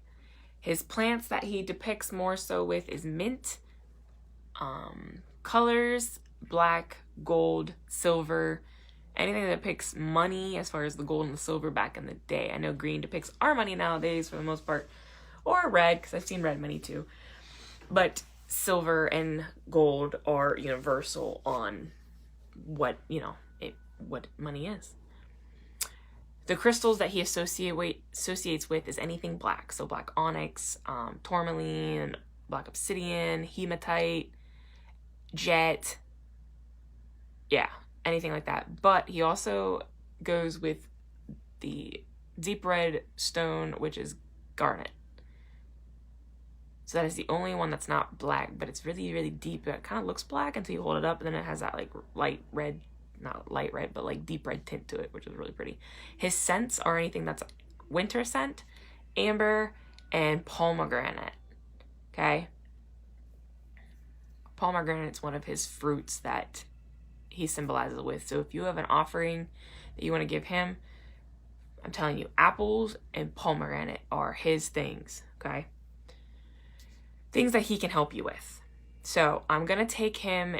His plants that he depicts more so with is mint, colors, black, gold, silver, anything that depicts money as far as the gold and the silver back in the day. I know green depicts our money nowadays for the most part, or red, because I've seen red money too. But silver and gold are universal on what, what money is. The crystals that he associates with is anything black. So black onyx, tourmaline, black obsidian, hematite, jet, Yeah, anything like that. But he also goes with the deep red stone, which is garnet. So that is the only one that's not black, but it's really, really deep. It kind of looks black until you hold it up, and then it has that like light red, not light red, but like deep red tint to it, which is really pretty. His scents are anything that's winter scent, amber, and pomegranate. Okay? Pomegranate's one of his fruits that he symbolizes with. So if you have an offering that you want to give him, I'm telling you, apples and pomegranate are his things, okay? Things that he can help you with. So I'm going to take him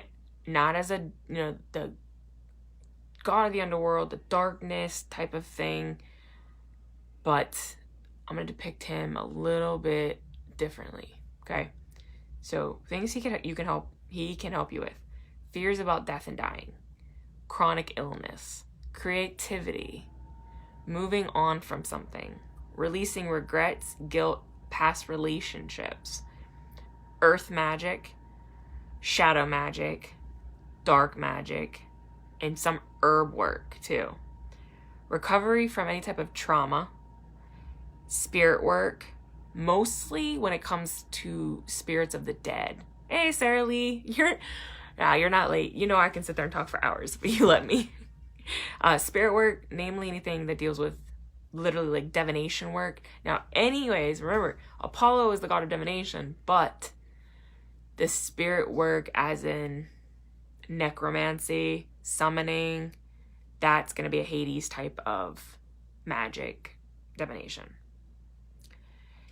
not as a, the god of the underworld, the darkness type of thing, but I'm going to depict him a little bit differently, okay? So things he can help you with. Fears about death and dying, chronic illness, creativity, moving on from something, releasing regrets, guilt, past relationships, earth magic, shadow magic, dark magic, and some herb work too. Recovery from any type of trauma, spirit work, mostly when it comes to spirits of the dead. Hey, Sarah Lee, you're not late. You know I can sit there and talk for hours, but you let me. Spirit work, namely anything that deals with literally like divination work. Now, anyways, remember, Apollo is the god of divination, but the spirit work as in necromancy, summoning, that's going to be a Hades type of magic divination.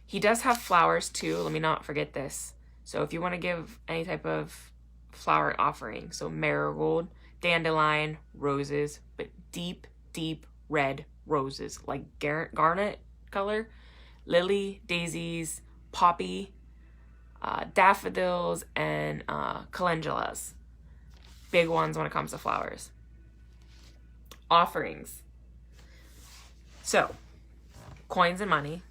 He does have flowers too. Let me not forget this. So if you want to give any type of flower offering, so marigold, dandelion, roses, but deep, deep red roses, like garnet color, lily, daisies, poppy, daffodils, and calendulas. Big ones when it comes to flowers. Offerings. So, coins and money.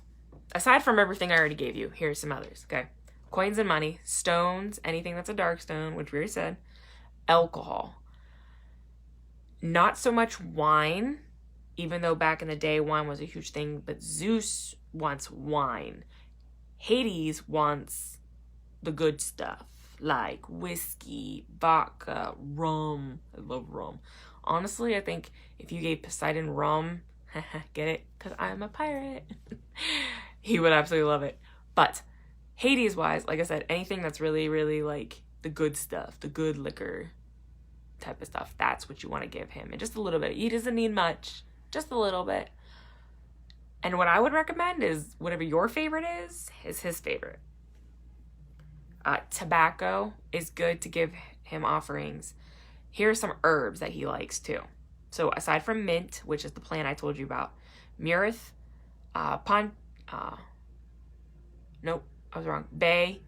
Aside from everything I already gave you, here's some others, okay? Coins and money, stones, anything that's a dark stone, which we already said, alcohol. Not so much wine, even though back in the day wine was a huge thing, but Zeus wants wine. Hades wants the good stuff, like whiskey, vodka, rum. I love rum. Honestly, I think if you gave Poseidon rum, get it? Because I'm a pirate. He would absolutely love it. But Hades-wise, like I said, anything that's really, really like the good stuff, the good liquor type of stuff, that's what you want to give him. And just a little bit. He doesn't need much. Just a little bit. And what I would recommend is whatever your favorite is his favorite. Tobacco is good to give him offerings. Here are some herbs that he likes too. So aside from mint, which is the plant I told you about, myrrh, nope, I was wrong. Bay,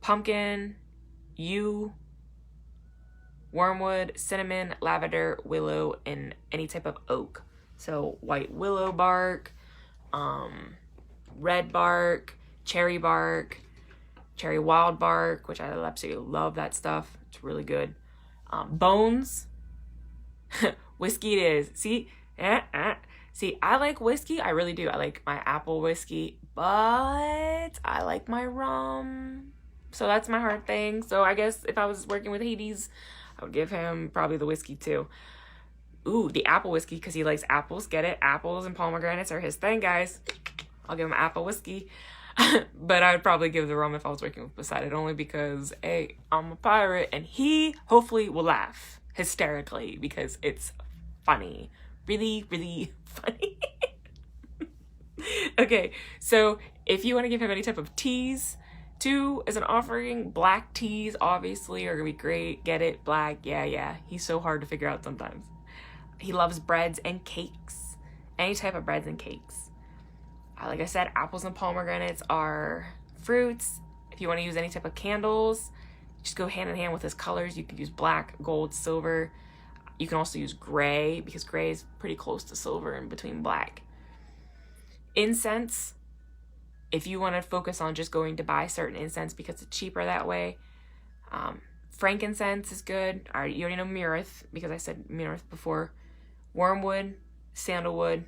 pumpkin, yew, wormwood, cinnamon, lavender, willow, and any type of oak. So white willow bark, red bark, cherry wild bark, which I absolutely love that stuff. It's really good. Bones, whiskey it is. See, see, I like whiskey. I really do. I like my apple whiskey, but I like my rum. So that's my hard thing. So I guess if I was working with Hades, I would give him probably the whiskey too. Ooh, the apple whiskey, because he likes apples. Get it? Apples and pomegranates are his thing, guys. I'll give him apple whiskey. But I would probably give the rum if I was working with Poseidon, only because, hey, I'm a pirate, and he hopefully will laugh hysterically because it's funny. Really, really funny. Okay, so if you want to give him any type of teas, too, as an offering, black teas, obviously, are going to be great. Get it? Black, yeah. He's so hard to figure out sometimes. He loves breads and cakes. Any type of breads and cakes. Like I said, apples and pomegranates are fruits. If you want to use any type of candles, just go hand in hand with his colors. You could use black, gold, silver. You can also use gray, because gray is pretty close to silver in between black. Incense, if you want to focus on just going to buy certain incense because it's cheaper that way, Frankincense is good. You already know myrrh because I said myrrh before. Wormwood, sandalwood,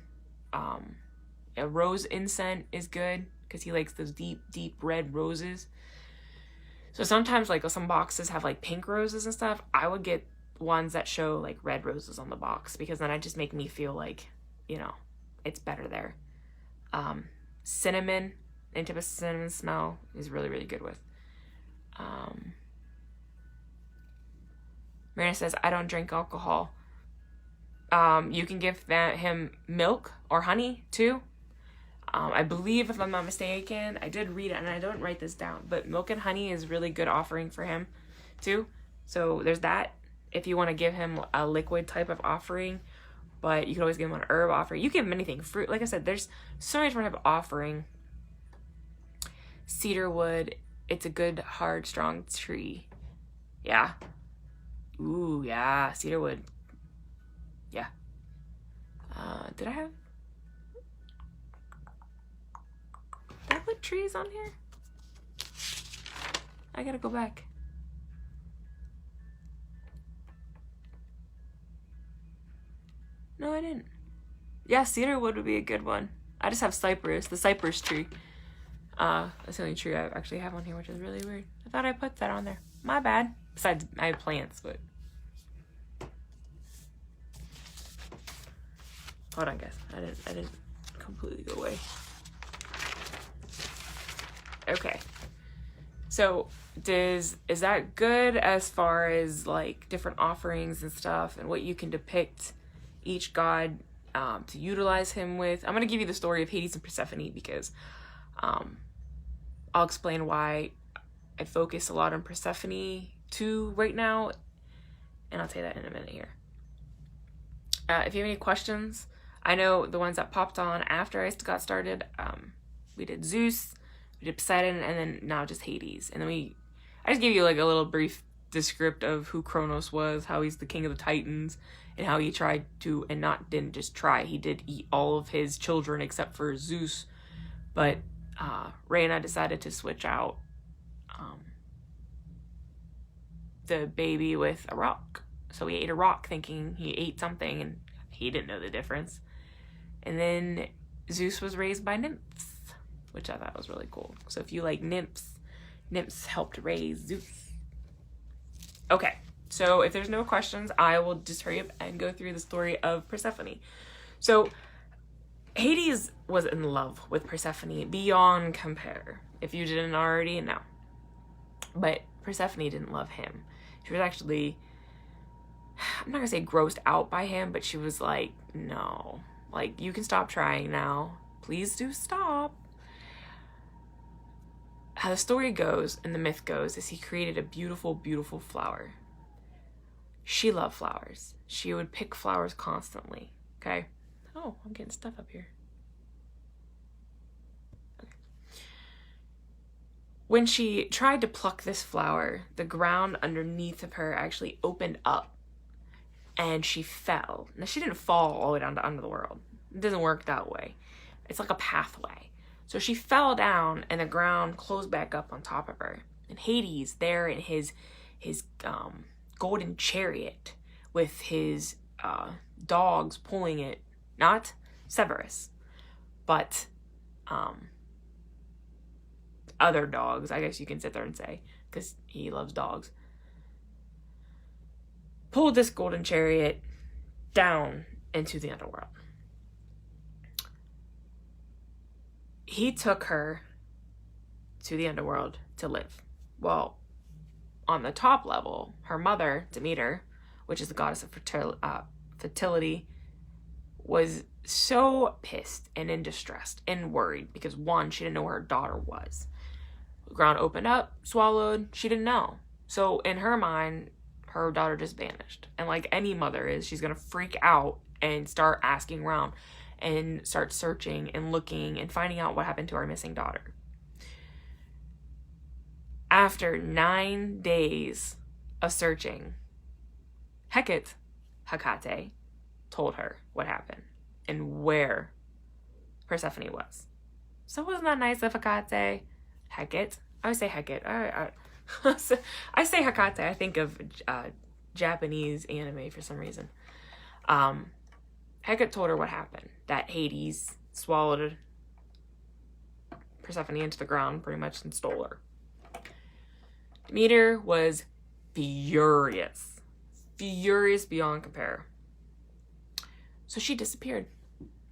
a rose incense is good because he likes those deep, deep red roses. So sometimes like some boxes have like pink roses and stuff. I would get ones that show like red roses on the box because then it just make me feel like, you know, it's better there. Cinnamon, any type of cinnamon smell is really, really good with. Marina says, I don't drink alcohol. You can give him milk or honey too. I believe, if I'm not mistaken, I did read it and I don't write this down, but milk and honey is really good offering for him too. So there's that if you want to give him a liquid type of offering, but you can always give him an herb offering. You give him anything. Fruit, like I said, there's so many different type of offering. Cedar wood, it's a good, hard, strong tree. Yeah. Ooh, yeah, cedar wood. Yeah. Did I put trees on here? I gotta go back. No, I didn't. Yeah, cedar wood would be a good one. I just have cypress, the cypress tree. That's the only tree I actually have on here, which is really weird. I thought I put that on there. My bad. Besides, I have plants, but... Hold on, guys. I didn't completely go away. Okay. So, is that good as far as, like, different offerings and stuff and what you can depict each god to utilize him with? I'm going to give you the story of Hades and Persephone because I'll explain why I focus a lot on Persephone too right now, and I'll tell you that in a minute here. If you have any questions, I know the ones that popped on after I got started, we did Zeus, we did Poseidon, and then now just Hades. And then I just gave you like a little brief descript of who Kronos was, how he's the king of the Titans, and how he tried to, and didn't just try, he did eat all of his children except for Zeus. But Reyna decided to switch out the baby with a rock. So he ate a rock thinking he ate something, and he didn't know the difference. And then Zeus was raised by nymphs, which I thought was really cool. So if you like nymphs helped raise Zeus. Okay, so if there's no questions, I will just hurry up and go through the story of Persephone. So Hades was in love with Persephone beyond compare. If you didn't already know. But Persephone didn't love him. She was actually, I'm not gonna say grossed out by him, but she was like, no. Like, you can stop trying now. Please do stop. How the story goes and the myth goes is he created a beautiful, beautiful flower. She loved flowers. She would pick flowers constantly, okay? Oh, I'm getting stuff up here. Okay. When she tried to pluck this flower, the ground underneath of her actually opened up and she fell. Now, she didn't fall all the way down to under the world. It doesn't work that way. It's like a pathway. So she fell down and the ground closed back up on top of her. And Hades, there in his golden chariot with his dogs pulling it, not Cerberus, but other dogs, I guess you can sit there and say, because he loves dogs, pulled this golden chariot down into the underworld. He took her to the underworld to live. Well, on the top level, her mother, Demeter, which is the goddess of fertility, was so pissed and in distress and worried because, one, she didn't know where her daughter was. The ground opened up, swallowed, she didn't know. So in her mind, her daughter just vanished. And like any mother is, she's going to freak out and start asking around and start searching and looking and finding out what happened to our missing daughter. After 9 days of searching, Hecate told her what happened and where Persephone was. So wasn't that nice of Hecate? I would say Hecate. So, I say Hecate, I think of Japanese anime for some reason. Hecate told her what happened, that Hades swallowed Persephone into the ground pretty much and stole her. Demeter was furious beyond compare. So she disappeared.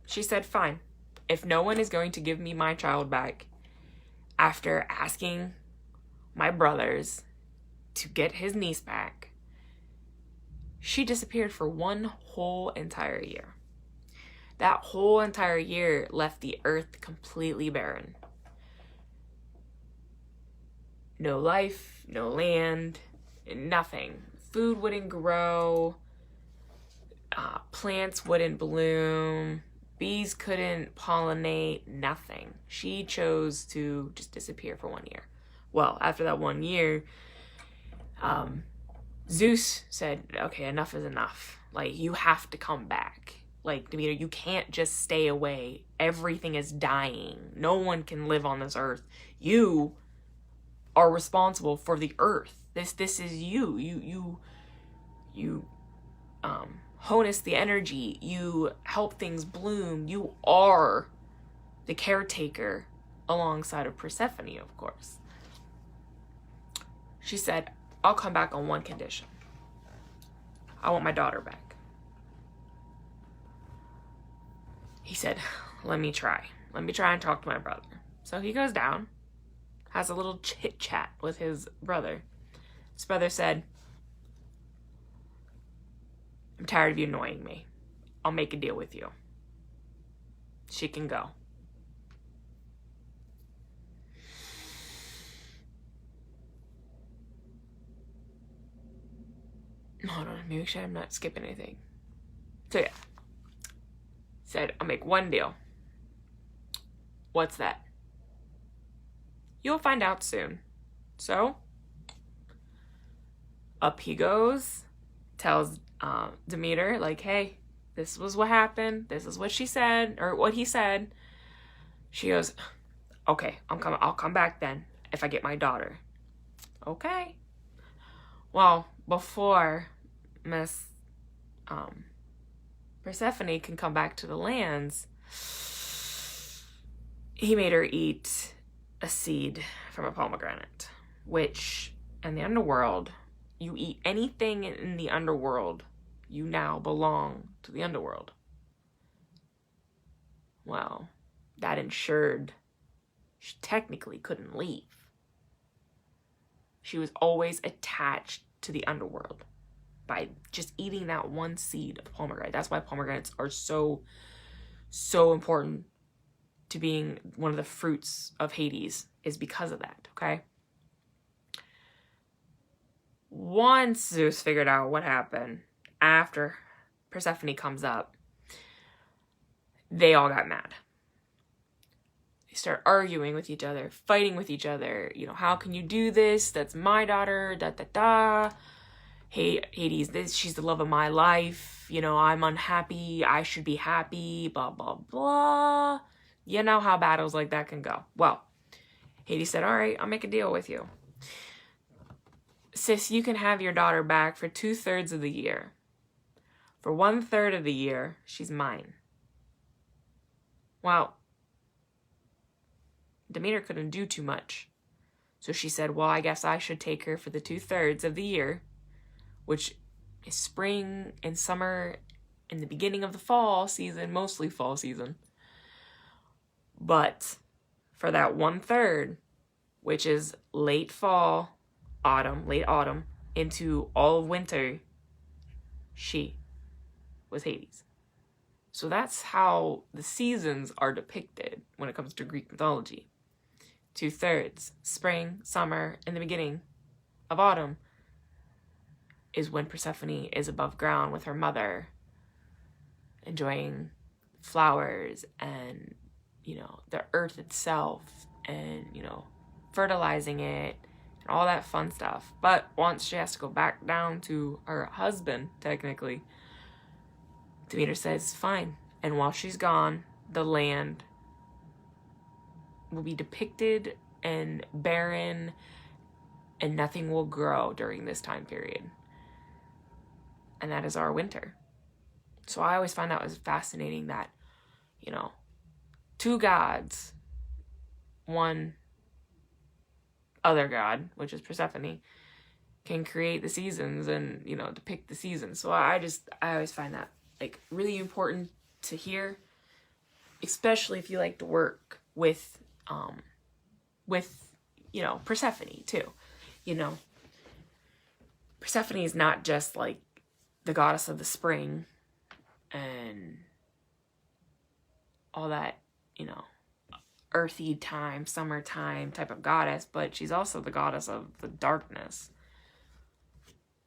She said, fine, if no one is going to give me my child back after asking my brothers to get his niece back, she disappeared for one whole entire year. That whole entire year left the earth completely barren. No life, no land, nothing. Food wouldn't grow, plants wouldn't bloom, bees couldn't pollinate, nothing. She chose to just disappear for 1 year. Well, after that 1 year, Zeus said, okay, enough is enough. Like, you have to come back. Like, Demeter, you can't just stay away. Everything is dying. No one can live on this earth. You are responsible for the earth. This is you. You harness the energy. You help things bloom. You are the caretaker alongside of Persephone, of course. She said, I'll come back on one condition. I want my daughter back. He said, let me try and talk to my brother. So he goes down, has a little chit chat with his brother. His brother said, I'm tired of you annoying me. I'll make a deal with you. She can go. Hold on, make sure I'm not skipping anything. So yeah. Said, I'll make one deal. What's that? You'll find out soon. So, up he goes, tells Demeter, like, hey, this was what happened. This is what she said, or what he said. She goes, okay, I'll come back then if I get my daughter. Okay. Well, before Miss Persephone can come back to the lands, he made her eat a seed from a pomegranate, which in the underworld, you eat anything in the underworld, you now belong to the underworld. Well, that ensured she technically couldn't leave. She was always attached to the underworld by just eating that one seed of pomegranate. That's why pomegranates are so important to being one of the fruits of Hades, is because of that, okay? Once Zeus figured out what happened after Persephone comes up, they all got mad. They start arguing with each other, fighting with each other. You know, how can you do this? That's my daughter, da-da-da. Hey, Hades, she's the love of my life. You know, I'm unhappy. I should be happy, blah, blah, blah. You know how battles like that can go. Well, Hades said, all right, I'll make a deal with you. Sis, you can have your daughter back for 2/3 of the year. For 1/3 of the year, she's mine. Well, Demeter couldn't do too much. So she said, well, I guess I should take her for the 2/3 of the year, which is spring and summer and the beginning of the fall season, mostly fall season. But for that 1/3, which is late fall, late autumn, into all of winter, she was Hades. So that's how the seasons are depicted when it comes to Greek mythology. 2/3, spring, summer, and the beginning of autumn is when Persephone is above ground with her mother, enjoying flowers and, you know, the earth itself and, you know, fertilizing it and all that fun stuff. But once she has to go back down to her husband, technically, Demeter says, fine. And while she's gone, the land will be depicted and barren and nothing will grow during this time period. And that is our winter. So I always find that was fascinating that, you know, two gods, one other god, which is Persephone, can create the seasons and, you know, depict the seasons. So I always find that like really important to hear, especially if you like to work with, you know, Persephone too. You know, Persephone is not just like the goddess of the spring and all that, you know, earthy time, summertime type of goddess, but she's also the goddess of the darkness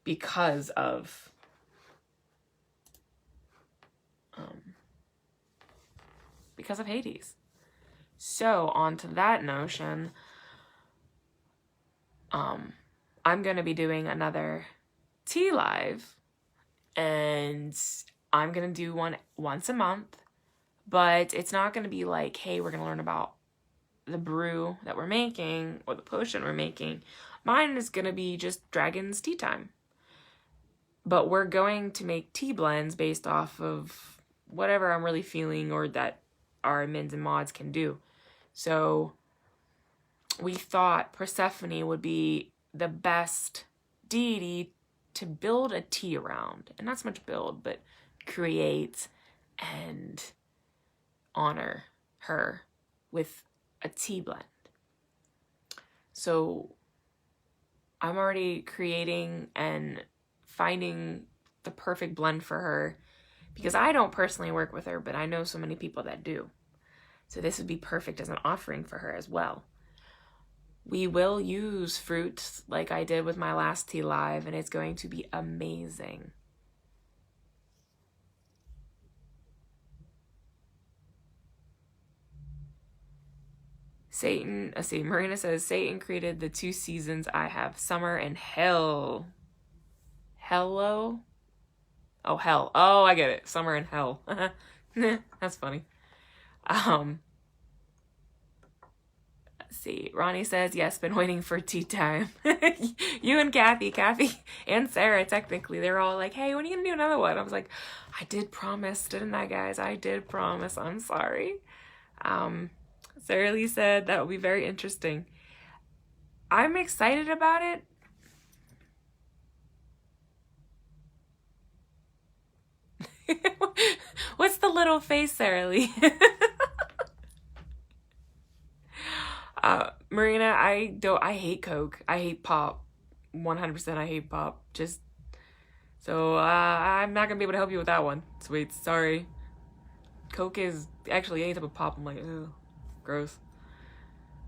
because of Hades. So on to that notion, I'm going to be doing another tea live, and I'm going to do one once a month, but it's not going to be like, hey, we're going to learn about the brew that we're making or the potion we're making. Mine is going to be just Dragon's Tea Time. But we're going to make tea blends based off of whatever I'm really feeling or that our admins and mods can do. So we thought Persephone would be the best deity to build a tea around. And not so much build, but create and honor her with a tea blend. So I'm already creating and finding the perfect blend for her, because I don't personally work with her, but I know so many people that do. So this would be perfect as an offering for her as well. We will use fruit like I did with my last tea live, and it's going to be amazing. Marina says, Satan created the two seasons I have, summer and hell. Hello? Oh, hell. Oh, I get it. Summer and hell. That's funny. Let's see. Ronnie says, yes, been waiting for tea time. You and Kathy and Sarah, technically, they're all like, hey, when are you gonna do another one? I was like, I did promise, didn't I, guys? I did promise. I'm sorry. Sarah Lee said that would be very interesting. I'm excited about it. What's the little face, Sarah Lee? Marina, I hate Coke. I hate pop. 100% I hate pop. Just, so, I'm not gonna be able to help you with that one. Sweet, sorry. Coke is, actually, any type of pop, I'm like, ugh, gross.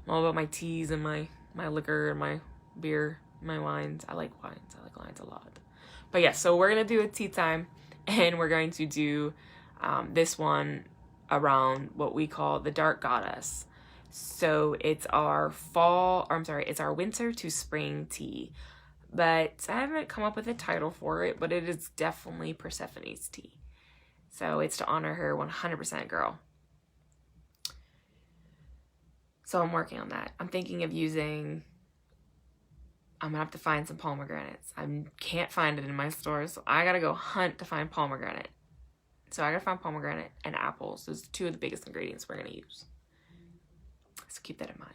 I'm all about my teas and my liquor and my beer, my wines. I like wines. I like wines a lot. But yeah, so we're gonna do a tea time, and we're going to do this one around what we call the Dark Goddess. So it's our it's our winter to spring tea. But I haven't come up with a title for it, but it is definitely Persephone's tea. So it's to honor her 100%, girl. So I'm working on that. I'm thinking of using, I'm gonna have to find some pomegranates. I can't find it in my stores, so I gotta go hunt to find pomegranate. So I gotta find pomegranate and apples. Those are two of the biggest ingredients we're gonna use. So keep that in mind.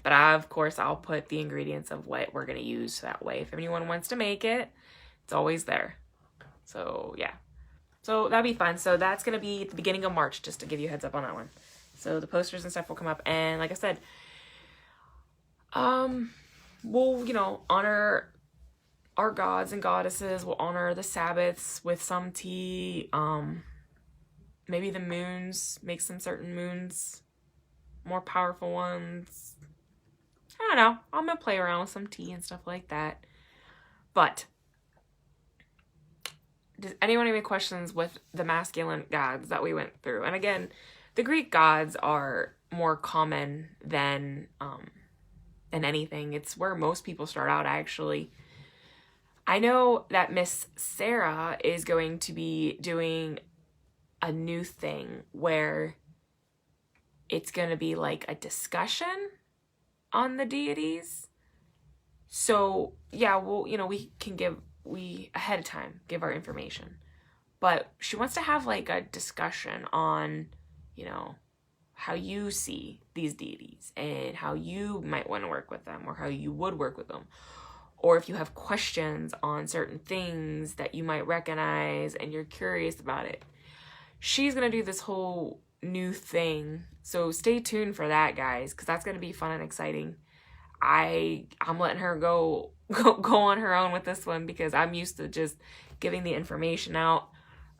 But of course, I'll put the ingredients of what we're gonna use, so that way if anyone wants to make it, it's always there. So yeah. So that'd be fun. So that's gonna be at the beginning of March, just to give you a heads up on that one. So the posters and stuff will come up, and like I said, we'll, you know, honor our gods and goddesses. We'll honor the Sabbaths with some tea. Maybe the moons, make some certain moons more powerful ones. I don't know. I'm gonna play around with some tea and stuff like that. But does anyone have any questions with the masculine gods that we went through? And again, the Greek gods are more common than anything. It's where most people start out, actually. I know that Miss Sarah is going to be doing a new thing where it's going to be like a discussion on the deities. So yeah, well, we ahead of time give our information. But she wants to have like a discussion on, you know, how you see these deities and how you might want to work with them, or how you would work with them. Or if you have questions on certain things that you might recognize and you're curious about it. She's going to do this whole new thing. So stay tuned for that, guys, because that's going to be fun and exciting. I'm letting her go on her own with this one because I'm used to just giving the information out.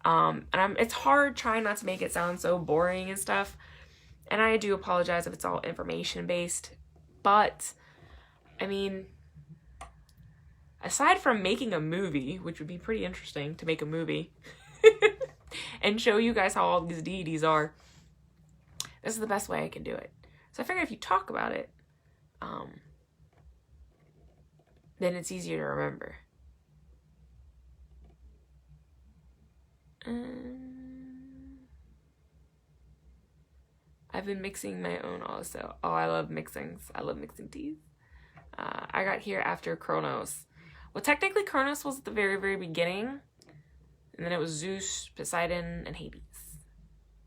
It's hard trying not to make it sound so boring and stuff. And I do apologize if it's all information based. But, I mean, aside from making a movie, which would be pretty interesting to make a movie and show you guys how all these deities are, this is the best way I can do it. So I figured if you talk about it, then it's easier to remember. I've been mixing my own also. Oh, I love mixings. I love mixing teas. I got here after Kronos. Well, technically Kronos was at the very, very beginning. And then it was Zeus, Poseidon, and Hades.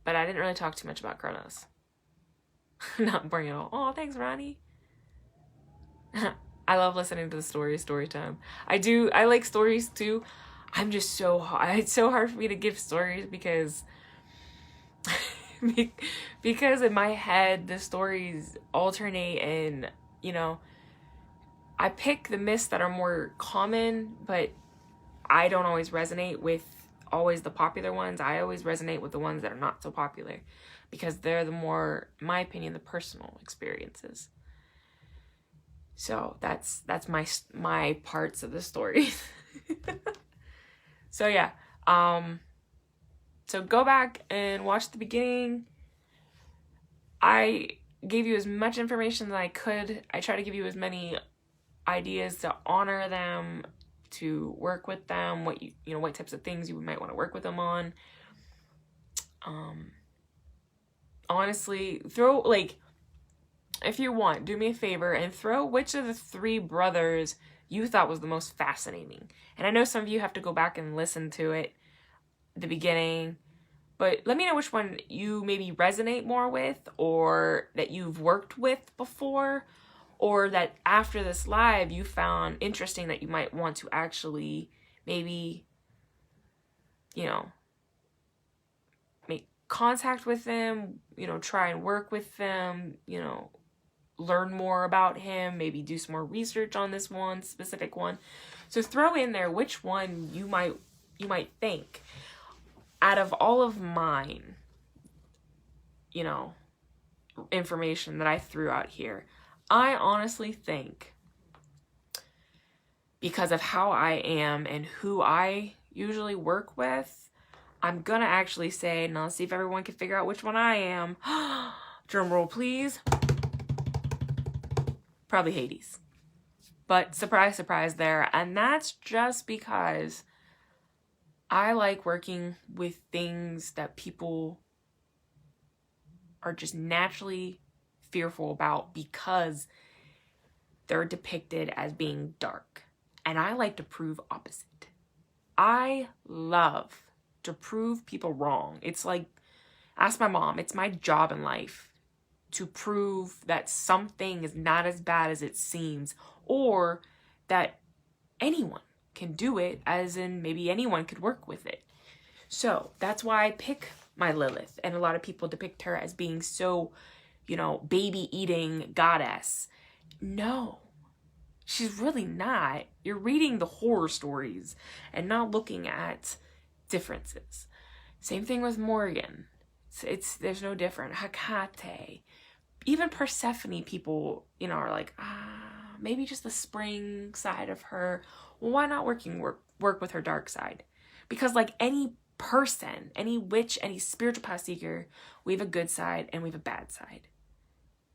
But I didn't really talk too much about Kronos. Not boring at all. Oh, thanks, Ronnie. I love listening to the story time. I like stories too. I'm just so hard. It's so hard for me to give stories because because in my head the stories alternate, and I pick the myths that are more common, but I don't always resonate with always the popular ones. I always resonate with the ones that are not so popular because they're the more, in my opinion, the personal experiences. So that's my parts of the story. So yeah, so go back and watch the beginning. I gave you as much information that I could. I try to give you as many ideas to honor them, to work with them, what what types of things you might want to work with them on. Honestly, if you want, do me a favor and throw which of the 3 brothers you thought was the most fascinating. And I know some of you have to go back and listen to it, the beginning, but let me know which one you maybe resonate more with, or that you've worked with before, or that after this live you found interesting that you might want to actually maybe, make contact with them, try and work with them, learn more about him, maybe do some more research on this one specific one. So throw in there which one you might think out of all of mine, information that I threw out here. I honestly think, because of how I am and who I usually work with, I'm gonna actually say, now let's see if everyone can figure out which one I am. Drum roll, please. Probably Hades. But surprise, surprise there. And that's just because I like working with things that people are just naturally fearful about because they're depicted as being dark. And I like to prove opposite. I love to prove people wrong. It's like, ask my mom, it's my job in life to prove that something is not as bad as it seems, or that anyone can do it, as in maybe anyone could work with it. So that's why I pick my Lilith, and a lot of people depict her as being so, baby-eating goddess. No, she's really not. You're reading the horror stories and not looking at differences. Same thing with Morgan. There's no different. Hecate. Even Persephone, people, are like, maybe just the spring side of her. Well, why not work with her dark side? Because like any person, any witch, any spiritual path seeker, we have a good side and we have a bad side.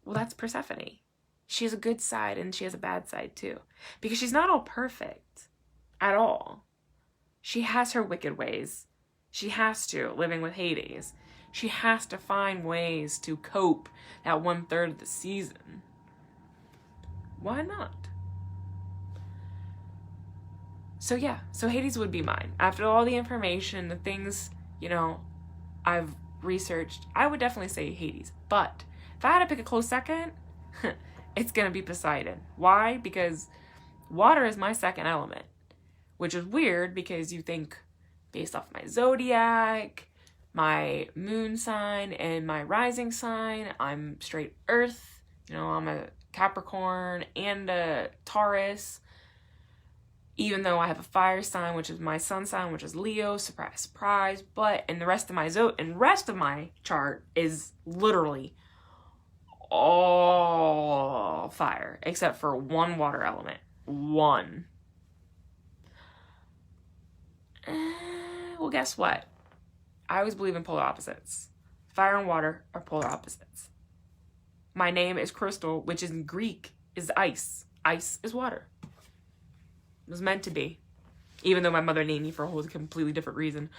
Well, that's Persephone. She has a good side and she has a bad side too. Because she's not all perfect at all. She has her wicked ways. She has to, living with Hades. She has to find ways to cope that 1/3 of the season. Why not? So yeah, so Hades would be mine. After all the information, the things, you know, I've researched, I would definitely say Hades. But if I had to pick a close second, it's gonna be Poseidon. Why? Because water is my second element, which is weird because you think based off my zodiac, my moon sign, and my rising sign, I'm straight earth. You know, I'm a Capricorn and a Taurus. Even though I have a fire sign, which is my sun sign, which is Leo, surprise, surprise. But in the rest of my chart is literally all fire, except for one water element. One. Well, guess what? I always believe in polar opposites. Fire and water are polar opposites. My name is Crystal, which in Greek is ice. Ice is water. It was meant to be. Even though my mother named me for a whole completely different reason.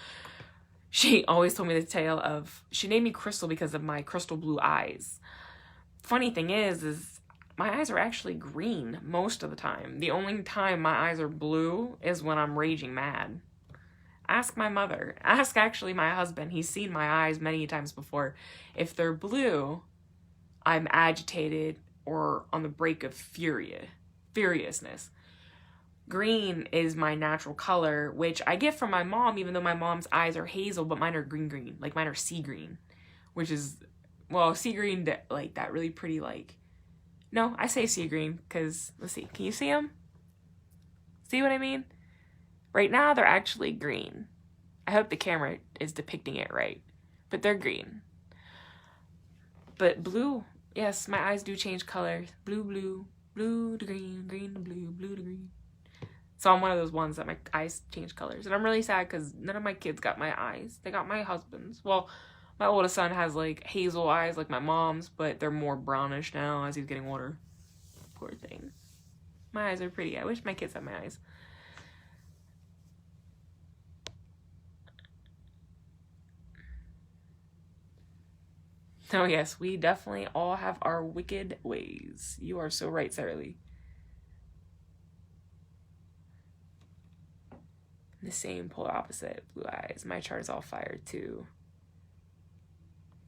She always told me the tale of, she named me Crystal because of my crystal blue eyes. Funny thing is my eyes are actually green most of the time. The only time my eyes are blue is when I'm raging mad. Ask my mother. Ask actually my husband. He's seen my eyes many times before. If they're blue, I'm agitated or on the brink of furiousness. Green is my natural color, which I get from my mom, even though my mom's eyes are hazel, but mine are green. Like mine are sea green, which is, well, sea green, like that really pretty, like, no, I say sea green because, let's see, can you see them? See what I mean? Right now, they're actually green. I hope the camera is depicting it right, but they're green. But blue, yes, my eyes do change colors. Blue, blue, blue to green, green to blue, blue to green. So I'm one of those ones that my eyes change colors. And I'm really sad because none of my kids got my eyes. They got my husband's. Well, my oldest son has like hazel eyes like my mom's, but they're more brownish now as he's getting older. Poor thing. My eyes are pretty. I wish my kids had my eyes. Oh yes, we definitely all have our wicked ways. You are so right, Sarah Lee. The same polar opposite, blue eyes. My chart is all fire too.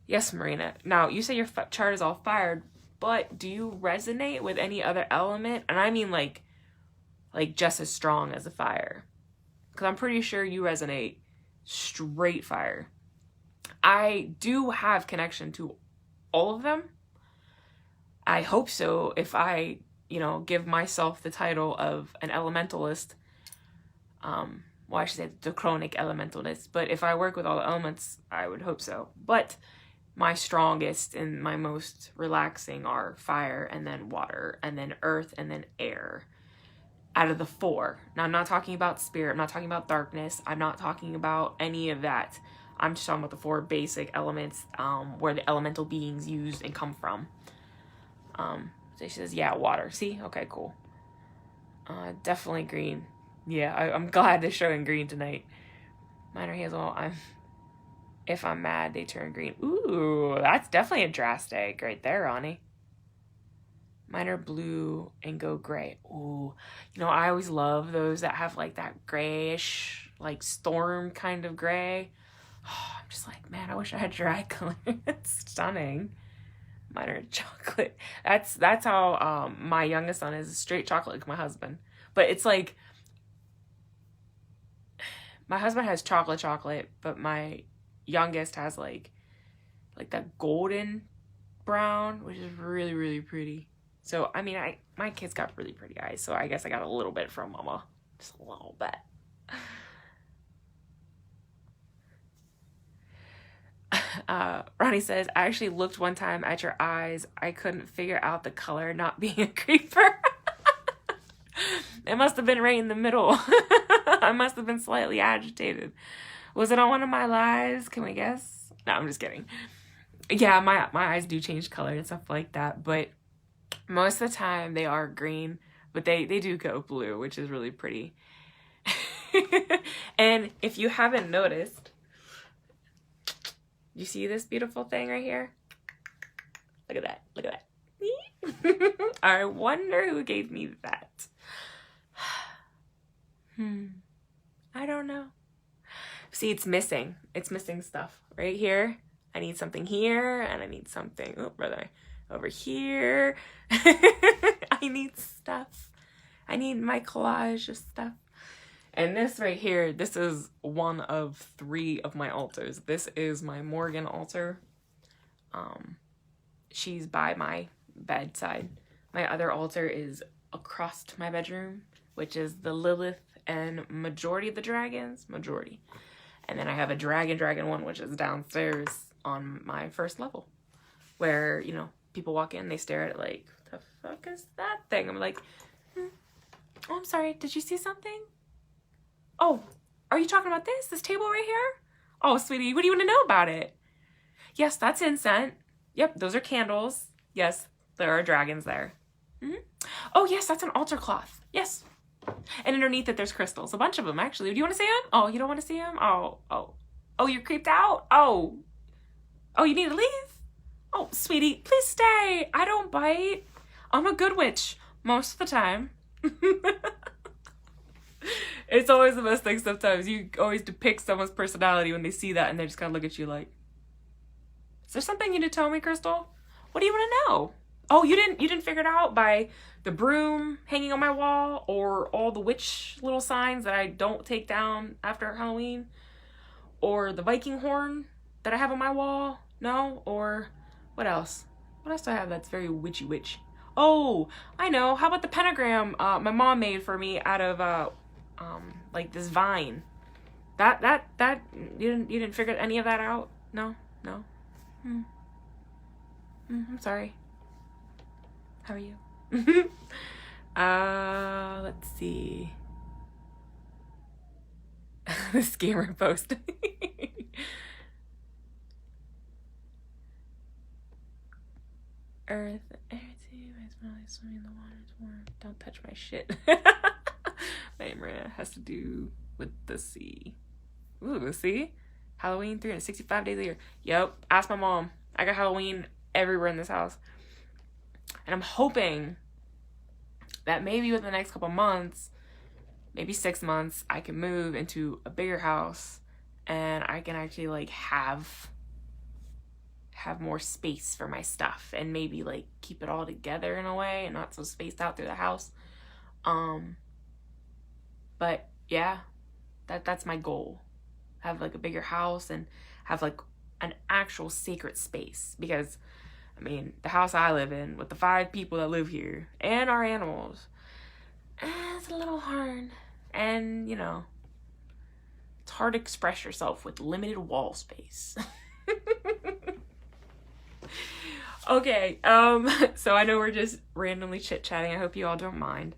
Yes, Marina. Now, you say your chart is all fired, but do you resonate with any other element? And I mean like just as strong as a fire. Because I'm pretty sure you resonate straight fire. I do have connection to all of them. I hope so if I, give myself the title of an elementalist. Well, I should say the chronic elementalist. But if I work with all the elements, I would hope so. But my strongest and my most relaxing are fire, and then water, and then earth, and then air. Out of the four. Now, I'm not talking about spirit. I'm not talking about darkness. I'm not talking about any of that. I'm just talking about the four basic elements where the elemental beings use and come from. So she says, yeah, water. See? Okay, cool. Definitely green. Yeah, I'm glad they're showing green tonight. Mine are hazel. If I'm mad, they turn green. Ooh, that's definitely a drastic right there, Ronnie. Mine are blue and go gray. Ooh, I always love those that have like that grayish, like storm kind of gray. Oh, I'm just like, man, I wish I had dry color. It's stunning. Mine are chocolate. That's how my youngest son is straight chocolate like my husband. But it's like, my husband has chocolate, but my youngest has like that golden brown, which is really, really pretty. So, I mean, my kids got really pretty eyes, so I guess I got a little bit from mama. Just a little bit. Ronnie says, I actually looked one time at your eyes. I couldn't figure out the color, not being a creeper. It must have been right in the middle. I must have been slightly agitated. Was it on one of my lives? Can we guess? No, I'm just kidding. Yeah, my eyes do change color and stuff like that, but most of the time they are green, but they do go blue, which is really pretty. And if you haven't noticed, you see this beautiful thing right here? Look at that. Look at that. I wonder who gave me that. I don't know. See, it's missing. It's missing stuff right here. I need something here, and I need something, oh, brother, over here. I need stuff. I need my collage of stuff. And this right here, this is one of 3 of my altars. This is my Morgan altar. She's by my bedside. My other altar is across my bedroom, which is the Lilith and majority of the dragons. Majority. And then I have a dragon one, which is downstairs on my first level, where, you know, people walk in, they stare at it like, the fuck is that thing? I'm like, oh, I'm sorry, did you see something? Oh, are you talking about this table right here? Oh, sweetie, what do you want to know about it? Yes, that's incense. Yep, those are candles. Yes, there are dragons there. Oh, yes, that's an altar cloth. Yes. And underneath it, there's crystals. A bunch of them, actually. Do you want to see them? Oh, you don't want to see them? Oh, you're creeped out? Oh, you need to leave? Oh, sweetie, please stay. I don't bite. I'm a good witch most of the time. It's always the best thing sometimes. You always depict someone's personality when they see that and they just kind of look at you like, is there something you need to tell me, Crystal? What do you want to know? Oh, you didn't figure it out by the broom hanging on my wall or all the witch little signs that I don't take down after Halloween, or the Viking horn that I have on my wall? No? Or what else? What else do I have that's very witchy witch? Oh, I know. How about the pentagram my mom made for me out of like this vine? That you didn't figure any of that out? No? I'm sorry. How are you? Let's see. The scammer post. Earth, swimming in the water, it's warm. Don't touch my shit. My Maria has to do with the sea. Ooh, see? Halloween 365 days a year. Yep. Ask my mom. I got Halloween everywhere in this house. And I'm hoping that maybe within the next couple months, maybe 6 months, I can move into a bigger house and I can actually like have more space for my stuff and maybe like keep it all together in a way and not so spaced out through the house. But yeah, that's my goal. Have like a bigger house and have like an actual sacred space, because I mean, the house I live in with the 5 people that live here and our animals, it's a little hard. And, you know, it's hard to express yourself with limited wall space. Okay, so I know we're just randomly chit-chatting. I hope you all don't mind.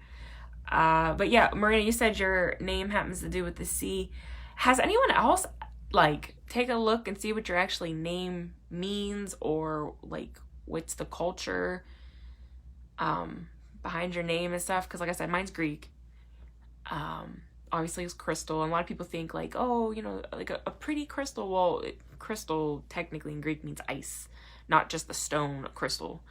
But yeah, Marina, you said your name happens to do with the sea. Has anyone else, like, take a look and see what your actually name means, or, like, what's the culture behind your name and stuff? Because, like I said, mine's Greek. Obviously, it's crystal, and a lot of people think, like, oh, you know, like a pretty crystal. Well, crystal technically in Greek means ice, not just the stone crystal.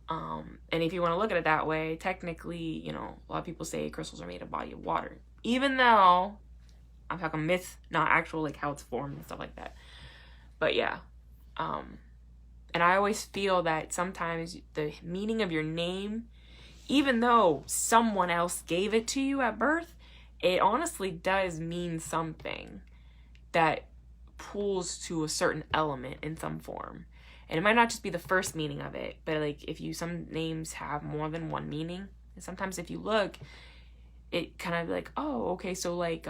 And if you want to look at it that way, technically, you know, a lot of people say crystals are made of body of water, even though I'm talking myth, not actual, like, how it's formed and stuff like that. But yeah, and I always feel that sometimes the meaning of your name, even though someone else gave it to you at birth, it honestly does mean something that pulls to a certain element in some form. And it might not just be the first meaning of it, but like some names have more than one meaning. And sometimes if you look, it kind of like, oh, okay, so like,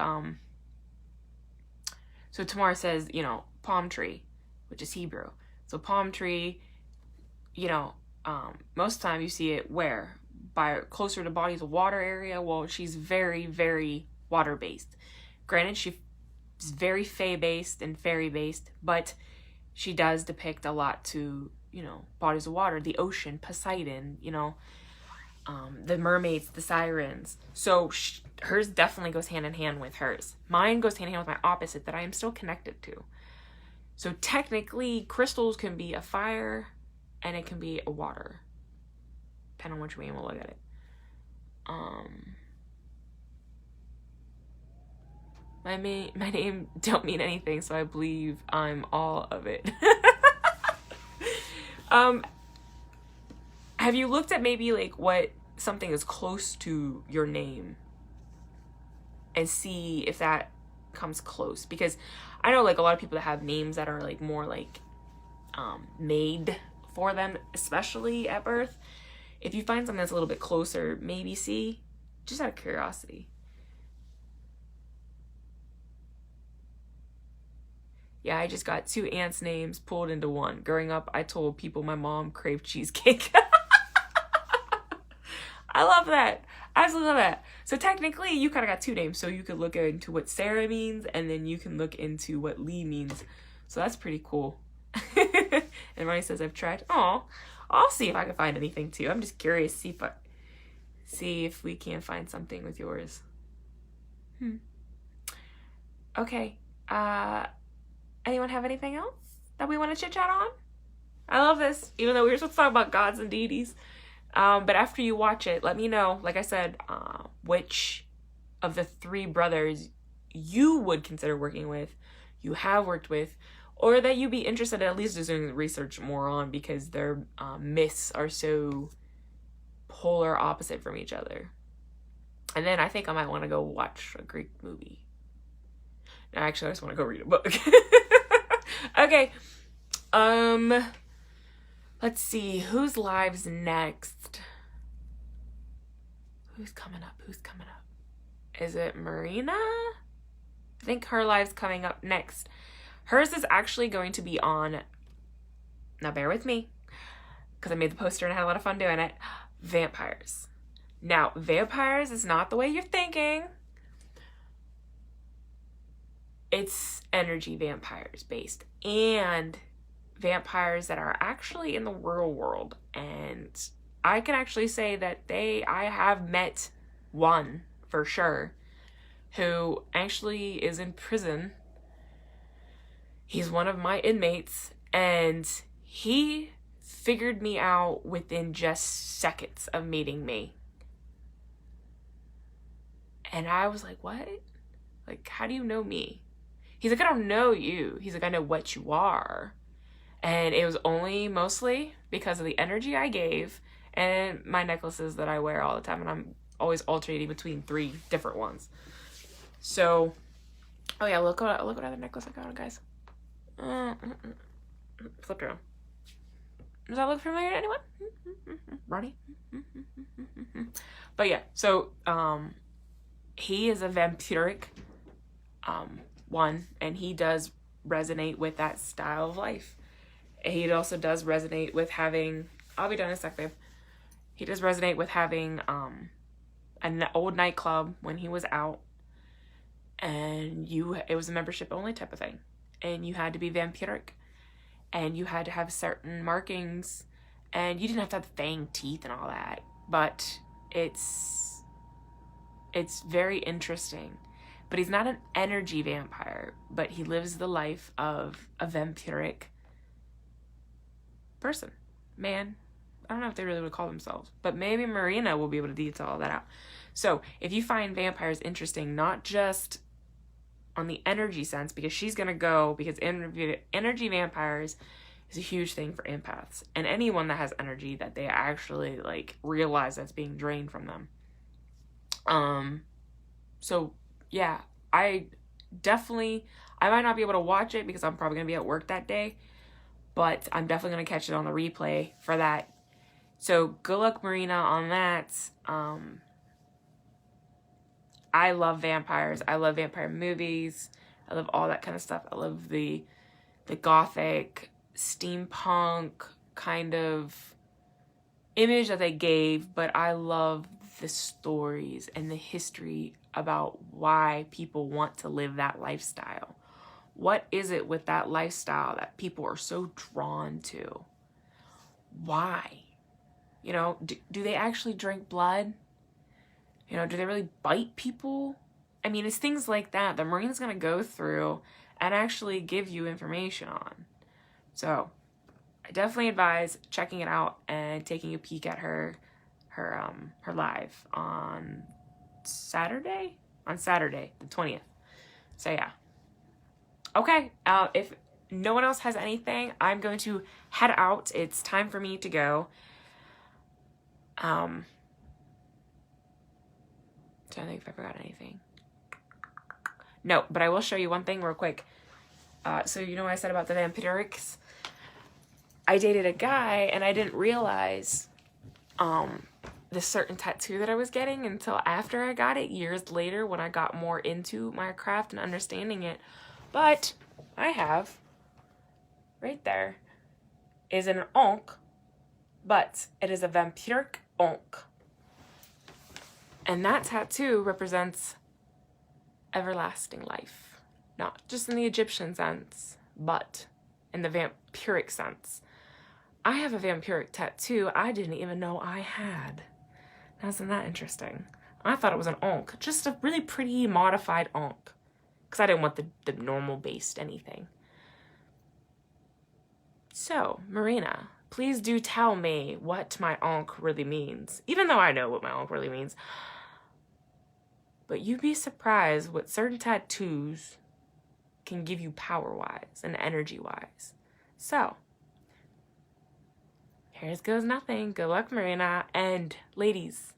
so Tamar says, you know, palm tree, which is Hebrew. So palm tree, you know, most of the time you see it where? By closer to bodies of water area. Well, she's very, very water-based. Granted, she's very fae-based and fairy-based, but she does depict a lot to, you know, bodies of water, the ocean, Poseidon, you know, the mermaids, the sirens. So hers definitely goes hand in hand with hers. Mine goes hand in hand with my opposite that I am still connected to. So technically, crystals can be a fire and it can be a water, depending on which way you want to look at it. My name don't mean anything, so I believe I'm all of it. Have you looked at maybe like what something is close to your name and see if that comes close? Because I know like a lot of people that have names that are like more like made for them, especially at birth. If you find something that's a little bit closer, maybe see, just out of curiosity. Yeah, I just got 2 aunts' names pulled into one. Growing up, I told people my mom craved cheesecake. I love that. I absolutely love that. So technically, you kind of got 2 names. So you could look into what Sarah means, and then you can look into what Lee means. So that's pretty cool. And Ronnie says, I've tried. Oh, I'll see if I can find anything too. I'm just curious, see if we can find something with yours. Okay. Anyone have anything else that we want to chit chat on? I love this, even though we were supposed to talk about gods and deities. But after you watch it, let me know, like I said, which of the 3 brothers you would consider working with, you have worked with, or that you'd be interested in at least doing research more on, because their myths are so polar opposite from each other. And then I think I might want to go watch a Greek movie. No, actually, I just want to go read a book. Okay. Let's see. Whose live's next? Who's coming up? Is it Marina? I think her live's coming up next. Hers is actually going to be on, now bear with me, because I made the poster and I had a lot of fun doing it, vampires. Now, vampires is not the way you're thinking. It's energy vampires based, and vampires that are actually in the real world. And I can actually say that I have met one for sure who actually is in prison. He's one of my inmates, and he figured me out within just seconds of meeting me. And I was like, what? Like, how do you know me? He's like, I don't know you. He's like, I know what you are. And it was only mostly because of the energy I gave and my necklaces that I wear all the time. And I'm always alternating between 3 different ones. So, oh yeah, look what other necklace I got on, guys. Flip around. Does that look familiar to anyone? Ronnie? But yeah, so he is a vampiric one, and he does resonate with that style of life. He also does resonate with having, I'll be done in a sec, babe. He does resonate with having an old nightclub when he was out, and it was a membership only type of thing, and you had to be vampiric, and you had to have certain markings, and you didn't have to have fang teeth and all that, but it's very interesting. But he's not an energy vampire, but he lives the life of a vampiric person, man. I don't know if they really would call themselves, but maybe Marina will be able to detail all that out. So if you find vampires interesting, not just on the energy sense, because she's going to go, because energy vampires is a huge thing for empaths, and anyone that has energy that they actually like realize that's being drained from them. So yeah, I might not be able to watch it because I'm probably going to be at work that day, but I'm definitely going to catch it on the replay for that. So good luck, Marina, on that. I love vampires. I love vampire movies. I love all that kind of stuff. I love the gothic, steampunk kind of image that they gave, but I love the stories and the history about why people want to live that lifestyle. What is it with that lifestyle that people are so drawn to? Why? You know, do they actually drink blood? You know, do they really bite people? I mean, it's things like that the Marina's going to go through and actually give you information on. So I definitely advise checking it out and taking a peek at her live on Saturday, the 20th. So yeah. Okay, if no one else has anything, I'm going to head out. It's time for me to go. Trying to think if I forgot anything. No, but I will show you one thing real quick. So you know what I said about the vampirics? I dated a guy and I didn't realize this certain tattoo that I was getting until after I got it, years later, when I got more into my craft and understanding it. But I have, right there, is an ankh, but it is a vampiric ankh. And that tattoo represents everlasting life. Not just in the Egyptian sense, but in the vampiric sense. I have a vampiric tattoo I didn't even know I had. Now, isn't that interesting? I thought it was an ankh, just a really pretty modified ankh, because I didn't want the normal based anything. So, Marina, please do tell me what my ankh really means, even though I know what my ankh really means. But you'd be surprised what certain tattoos can give you power-wise and energy-wise. So, here goes nothing. Good luck, Marina. And ladies,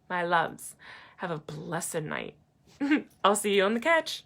my loves, have a blessed night. I'll see you on the catch.